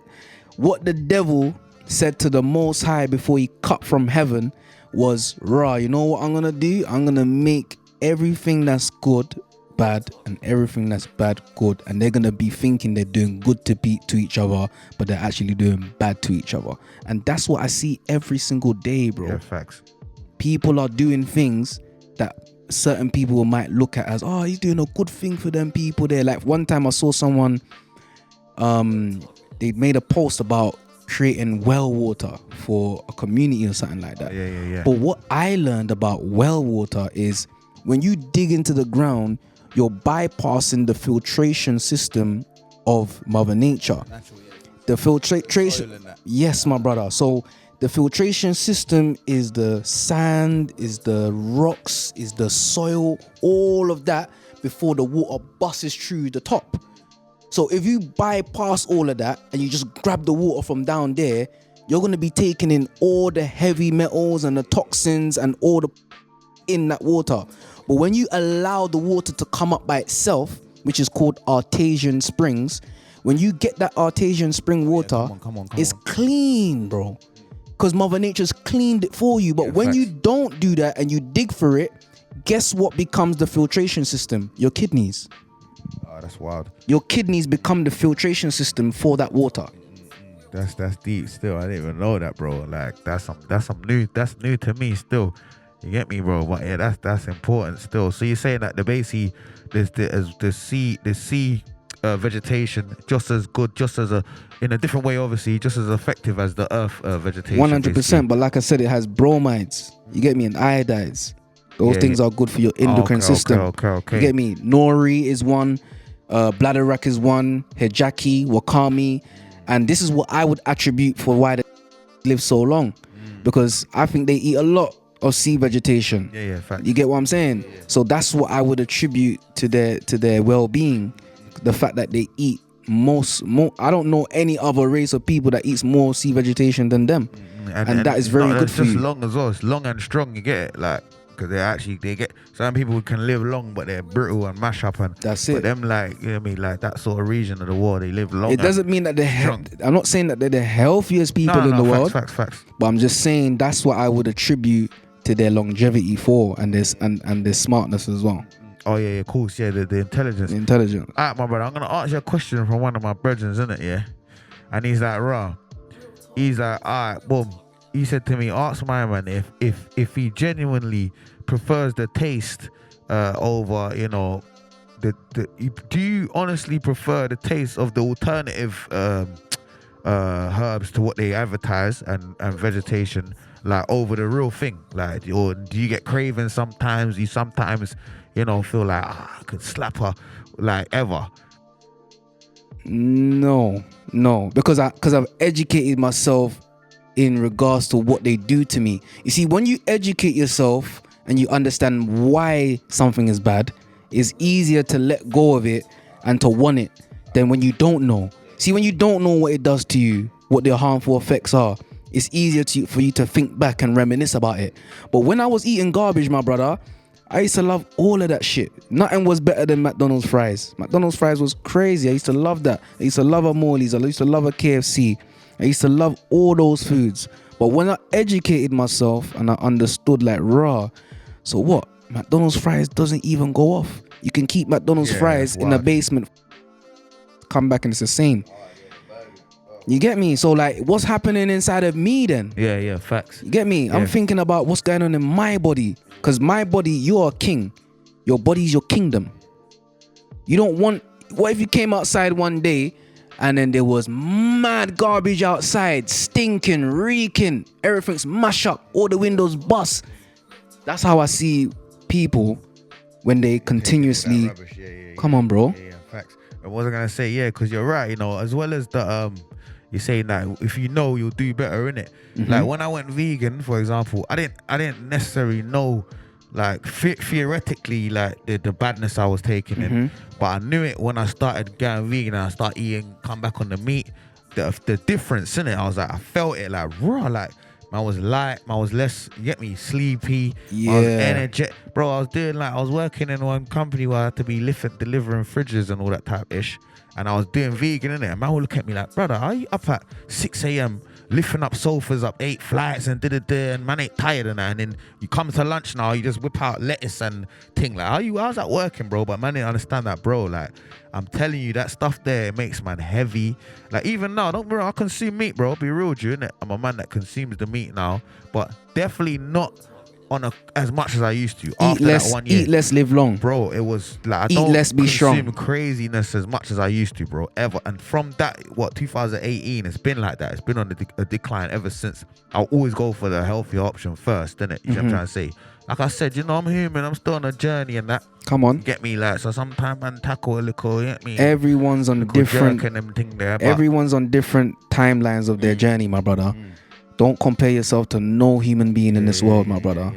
What the devil said to the Most High before he cut from heaven was, you know what I'm gonna do? I'm gonna make everything that's good bad and everything that's bad good, and they're gonna be thinking they're doing good to each other, but they're actually doing bad to each other. And that's what I see every single day, bro. Yeah, facts. People are doing things that certain people might look at as, he's doing a good thing for them people there. Like one time I saw someone, they made a post about creating well water for a community or something like that. Yeah. But what I learned about well water is when you dig into the ground, you're bypassing the filtration system of Mother Nature. The filtration, yes, my brother. So the filtration system is the sand, is the rocks, is the soil, all of that before the water busts through the top. So if you bypass all of that and you just grab the water from down there, you're going to be taking in all the heavy metals and the toxins and all the in that water. But when you allow the water to come up by itself, which is called artesian springs, when you get that artesian spring water, come on. it's clean, bro. Because Mother Nature's cleaned it for you. But when you don't do that and you dig for it, guess what becomes the filtration system? Your kidneys. Oh, that's wild. Your kidneys become the filtration system for that water. That's deep still. I didn't even know that, bro. Like that's new to me still. You get me, bro? But yeah, that's important still. So you're saying that the sea vegetation, just as good, just as in a different way, obviously, just as effective as the earth vegetation. 100%. But like I said, it has bromides. You get me? And iodides. Those things are good for your endocrine system. Okay. You get me? Nori is one. Bladderwrack is one. Hejaki, Wakami. And this is what I would attribute for why they live so long. Because I think they eat a lot of sea vegetation. Yeah, fact. You get what I'm saying? Yeah. So that's what I would attribute to their well-being. The fact that they eat most I don't know any other race of people that eats more sea vegetation than them. And that is very good for you. It's just long as well. It's long and strong, you get it? Like, because they get, some people can live long, but they're brittle and mash up. And that's it. But them, like, you know what I mean? Like, that sort of region of the world, they live long. It doesn't mean that I'm not saying that they're the healthiest people in the world. Facts. But I'm just saying that's what I would attribute to their longevity for, and their smartness as well. Oh yeah, of course, yeah, the intelligence. Intelligence. Alright, my brother, I'm gonna ask you a question from one of my brethren, isn't it? Yeah, and he's like, he's like, alright, boom. He said to me, ask my man if he genuinely prefers the taste over, you know, do you honestly prefer the taste of the alternative herbs to what they advertise and vegetation, like, over the real thing? Like, or do you get cravings sometimes? You sometimes, you know, feel like, I could slap her, like, ever? No, because I've educated myself in regards to what they do to me. You see, when you educate yourself and you understand why something is bad, it's easier to let go of it and to want it than when you don't know. See, when you don't know what it does to you, what the harmful effects are, it's easier for you to think back and reminisce about it. But when I was eating garbage, my brother, I used to love all of that shit. Nothing was better than McDonald's fries. McDonald's fries was crazy. I used to love that. I used to love a Morley's. I used to love a KFC. I used to love all those foods. But when I educated myself and I understood, like, so what? McDonald's fries doesn't even go off. You can keep McDonald's fries in the basement, come back and it's the same. You get me? So, like, what's happening inside of me then? Yeah, facts. You get me? Yeah. I'm thinking about what's going on in my body. Because my body, you're a king. Your body's your kingdom. You don't want... What if you came outside one day and then there was mad garbage outside, stinking, reeking, everything's mash up, all the windows bust? That's how I see people when they continuously... Come on, bro. Yeah, facts. I wasn't going to say, because you're right, you know, as well as the... You're saying that if you know, you'll do better, innit? Like, when I went vegan, for example, I didn't necessarily know, like, theoretically, like, the badness I was taking in, but I knew it when I started going vegan and I started eating, come back on the meat, the difference, innit? I was like, I felt it, like, raw, like, I was light, I was less, you get me, sleepy, I was energetic. Bro, I was working in one company where I had to be delivering fridges and all that type ish. And I was doing vegan, innit? And man would look at me like, brother, are you up at 6 a.m. lifting up sofas up 8 flights and and man ain't tired and that? And then you come to lunch now, you just whip out lettuce and thing. Like, how's that working, bro? But man didn't understand that, bro. Like, I'm telling you, that stuff there, it makes man heavy. Like, even now, don't get me wrong, I consume meat, bro. Be real with you, innit? I'm a man that consumes the meat now, but definitely not on as much as I used to. After that 1 year, eat less, live long, bro. It was like, I eat don't less, be strong. Consume craziness as much as I used to, bro, ever. And from that, 2018, it's been like that. It's been on a decline ever since. I'll always go for the healthier option first, innit? You know what I'm trying to say? Like I said, you know, I'm human. I'm still on a journey and that. Come on, get me, like, so sometimes man tackle a little. You get me? Everyone's on different. And them thing there, everyone's on different timelines of their journey, my brother. Don't compare yourself to no human being in this world, my brother.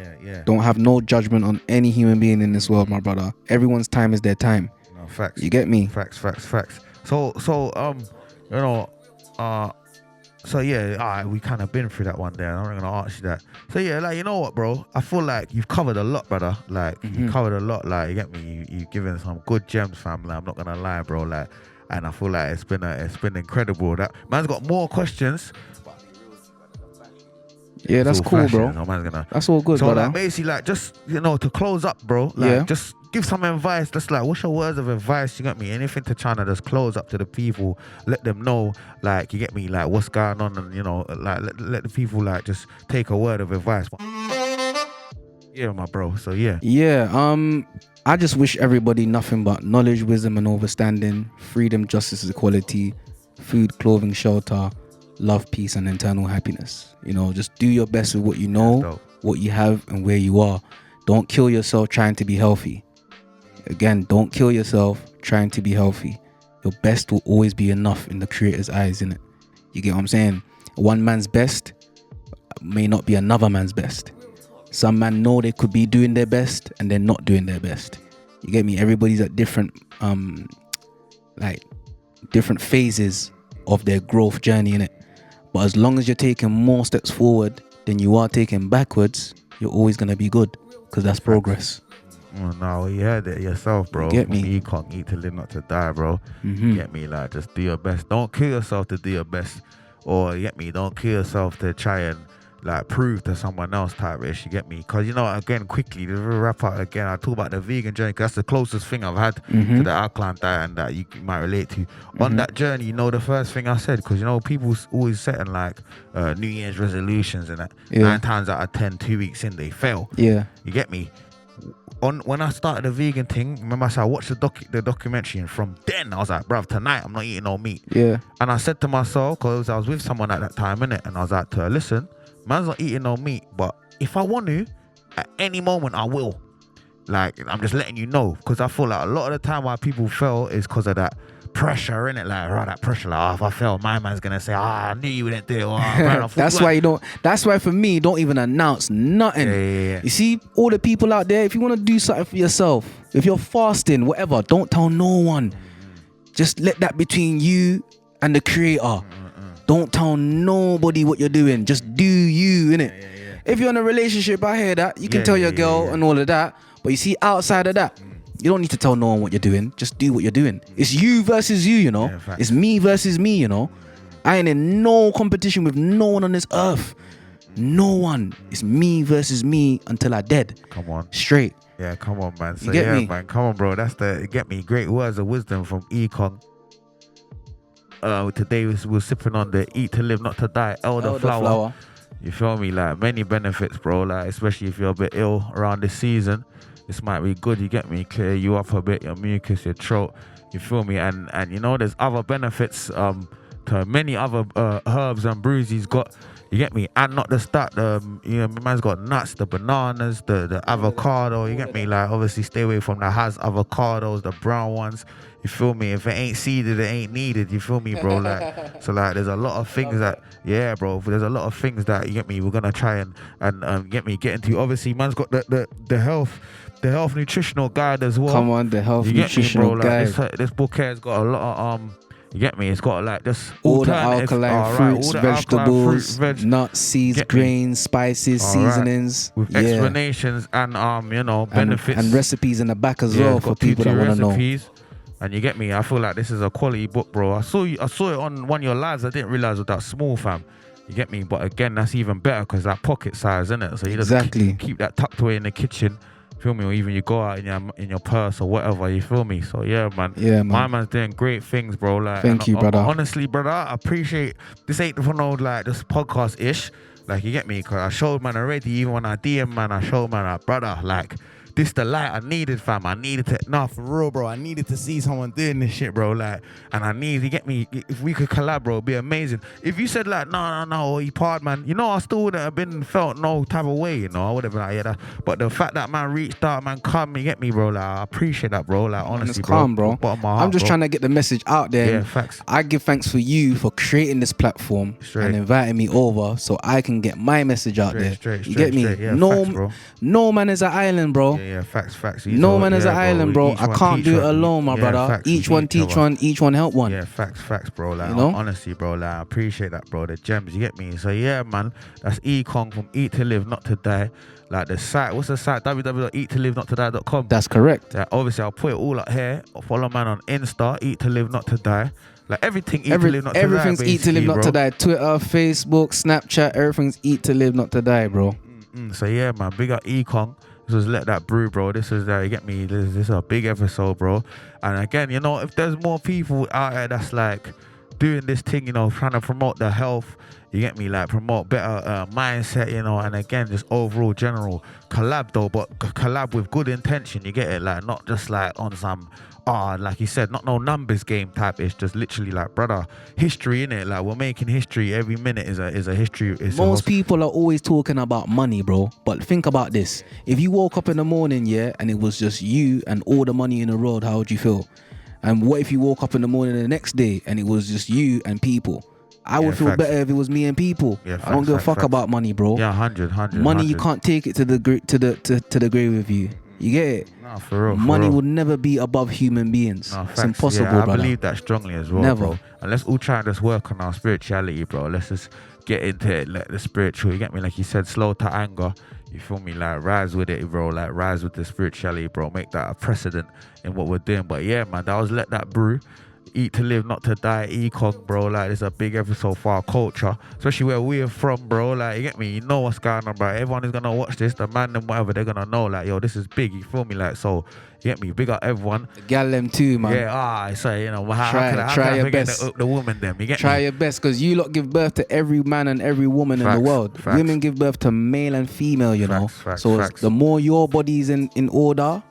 Don't have no judgment on any human being in this world, my brother. Everyone's time is their time. No, facts. You get me? Facts. So you know, so yeah, alright, we kind of been through that one there. I'm not gonna ask you that. So yeah, like, you know what, bro? I feel like you've covered a lot, brother. Like, you covered a lot. Like, you get me? You've given some good gems, fam. Like, I'm not gonna lie, bro. Like, and I feel like it's been incredible. That man's got more questions. Yeah, that's cool, bro. That's all good, brother. So, like, basically, like, just, you know, to close up, bro, like, just give some advice. Just, like, what's your words of advice? You get me? Anything to China, just close up to the people. Let them know, like, you get me? Like, what's going on, and, you know, like, let the people, like, just take a word of advice. Yeah, my bro. So, yeah. Yeah, I just wish everybody nothing but knowledge, wisdom, and understanding, freedom, justice, equality, food, clothing, shelter, love, peace, and internal happiness. You know, just do your best with what you know, what you have, and where you are. Don't kill yourself trying to be healthy. Again, don't kill yourself trying to be healthy. Your best will always be enough in the Creator's eyes, innit? You get what I'm saying? One man's best may not be another man's best. Some men know they could be doing their best and they're not doing their best. You get me? Everybody's at different different phases of their growth journey, innit? But as long as you're taking more steps forward than you are taking backwards, you're always gonna be good, because that's progress. Oh, no, you heard it yourself, bro. You get me? You can't eat to live, not to die, bro. You get me? Like, just do your best. Don't kill yourself to do your best. Or, you get me? Don't kill yourself to try and, like, prove to someone else type ish. You get me? Because, you know, again, quickly, to wrap up again, I talk about the vegan journey, because that's the closest thing I've had to the alkaline diet and that you might relate to. On that journey, you know, the first thing I said, because, you know, people always setting, like, New Year's resolutions and that. 9 times out of 10, 2 weeks in, they fail. Yeah. You get me? When I started the vegan thing, remember I said I watched the documentary, and from then I was like, bruv, tonight I'm not eating no meat. Yeah. And I said to myself, because I was with someone at that time, innit, and I was like, listen, man's not eating no meat, but if I want to, at any moment I will. Like, I'm just letting you know, because I feel like a lot of the time why people fail is because of that pressure, innit? Like, right, that pressure, like, if I fail, my man's gonna say, I knew you wouldn't do it. Or, that's why you don't. That's why for me, don't even announce nothing. Yeah. You see, all the people out there, if you want to do something for yourself, if you're fasting, whatever, don't tell no one. Just let that between you and the Creator. Don't tell nobody what you're doing. Just do you, innit? If you're in a relationship, I hear that. You can tell your girl and all of that. But you see, outside of that, you don't need to tell no one what you're doing. Just do what you're doing. It's you versus you, you know. Yeah, it's me versus me, you know. I ain't in no competition with no one on this earth. No one. It's me versus me until I dead. Come on. Straight. Yeah, come on, man. So you get me? Man, come on, bro. That's the get me. Great words of wisdom from Ekong. Today we're sipping on the Eat to Live, Not to Die elder flower. You feel me? Like, many benefits, bro. Like, especially if you're a bit ill around this season, this might be good. You get me? Clear you up a bit, your mucus, your throat. You feel me? And you know, there's other benefits to many other herbs and brews he's got. You get me? And not just that, you know, my man's got nuts, the bananas, the avocado. You get me? Like, obviously stay away from the avocados, the brown ones. You feel me? If it ain't seeded, it ain't needed. You feel me, bro? Like, so like, there's a lot of things that, yeah, bro. There's a lot of things that, you get me, we're gonna try and get into. Obviously, man's got the health nutritional guide as well. Come on, the health nutritional guide. Like, this book here has got a lot of you get me? It's got like just all the alkaline fruits, all the vegetables, fruit, nuts, seeds, grains, spices, seasonings, with explanations and you know, benefits and recipes in the back as well for people that want to know. And you get me? I feel like this is a quality book, bro. I saw it on one of your lives. I didn't realize it was that small, fam. You get me? But again, that's even better because that pocket size, isn't it? So you just keep that tucked away in the kitchen. Feel me? Or even you go out in your purse or whatever. You feel me? So yeah, man. My man's doing great things, bro. Like, thank you, brother. Honestly, brother, I appreciate this. Ain't for no like this podcast ish. Like, you get me? Because I showed man already. Even when I DM man, I showed man, like, brother, like, this the light I needed, fam. I needed to, nah, for real, bro. I needed to see someone doing this shit, bro. Like, and I need, you get me? If we could collab, bro, it'd be amazing. If you said like, no, you part, man, you know, I still wouldn't have been felt no type of way, you know. I would have been like, yeah, that. But the fact that man reached out, man, come, you get me, bro. Like, I appreciate that, bro. Like, honestly, bro. Calm, bro. Bottom of my heart, I'm just trying to get the message out there. Yeah, facts. I give thanks for you for creating this platform and inviting me over so I can get my message out there. You get me? Yeah, facts, bro. No man is an island, bro. Yeah, facts. No man is an island, bro. I can't do it alone, my brother. Facts, each one teach one, each one help one. Yeah, facts, bro. Like, you know? Honestly, bro, like, I appreciate that, bro. The gems, you get me? So yeah, man, that's Ekong from Eat to Live, Not to Die. Like, the site, what's the site? www.eattolivenottoDie.com. That's correct. Yeah, obviously, I'll put it all up here. Follow man on Insta, Eat to Live, Not to Die. Like, everything Eat to Live, Not to Die. Everything's Eat to Live, Not to Die. Twitter, Facebook, Snapchat, everything's Eat to Live, Not to Die, bro. So yeah, man, big up Ekong. This was Let That Brew, bro. This is, you get me? This is a big episode, bro. And again, you know, if there's more people out there that's like, doing this thing, you know, trying to promote the health, you get me, like promote better mindset, you know, and again, just overall general collab though, but collab with good intention, you get it, like not just like on some, like you said, not no numbers game type. It's just literally like, brother, history in it. Like we're making history. Every minute is a history. Most people are always talking about money, bro. But think about this: if you woke up in the morning, yeah, and it was just you and all the money in the world, how would you feel? And what if you woke up in the morning the next day and it was just you and people? I would feel better if it was me and people. Yeah, I don't give a fuck about money, bro. Yeah, 100. Money, 100. you can't take it to the grave with you. You get it? Nah, for real. Money will never be above human beings. No, it's impossible, yeah, I brother. believe that strongly as well, Never. bro. And let's all try and just work on our spirituality, bro. Let's just get into it, like the spiritual. You get me? Like you said, slow to anger. You feel me? Like rise with it, bro. Like rise with the spirituality, bro. Make that a precedent in what we're doing. But yeah, man, that was Let That Brew. Eat to live, not to die. Ekong, bro. Like, it's a big episode for our culture, especially where we're from, bro. Like, you get me? You know what's going on, bro. Everyone is gonna watch this. The man and whatever, they're gonna know, like, yo, this is big. You feel me? Like, so you get me? Big up everyone. The gal them too, man. Yeah. So you know, how can I your forget best. the woman them? You get Try me? your best, because you lot give birth to every man and every woman in the world. Facts. Women give birth to male and female, you know. So Facts. the more your body's in order.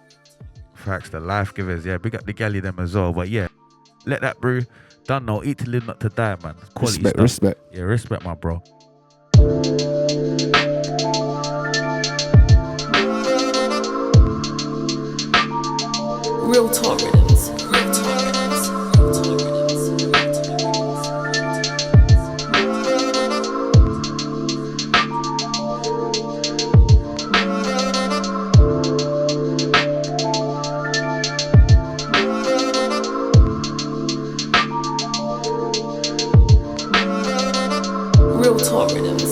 Facts. The life givers. Yeah. Big up the galley them as well. But yeah, Let That Brew. Done no. Eat to live, not to die, man. Quality stuff. Respect. Yeah, respect, my bro. RealTalkRiddims. RealTalkRiddims.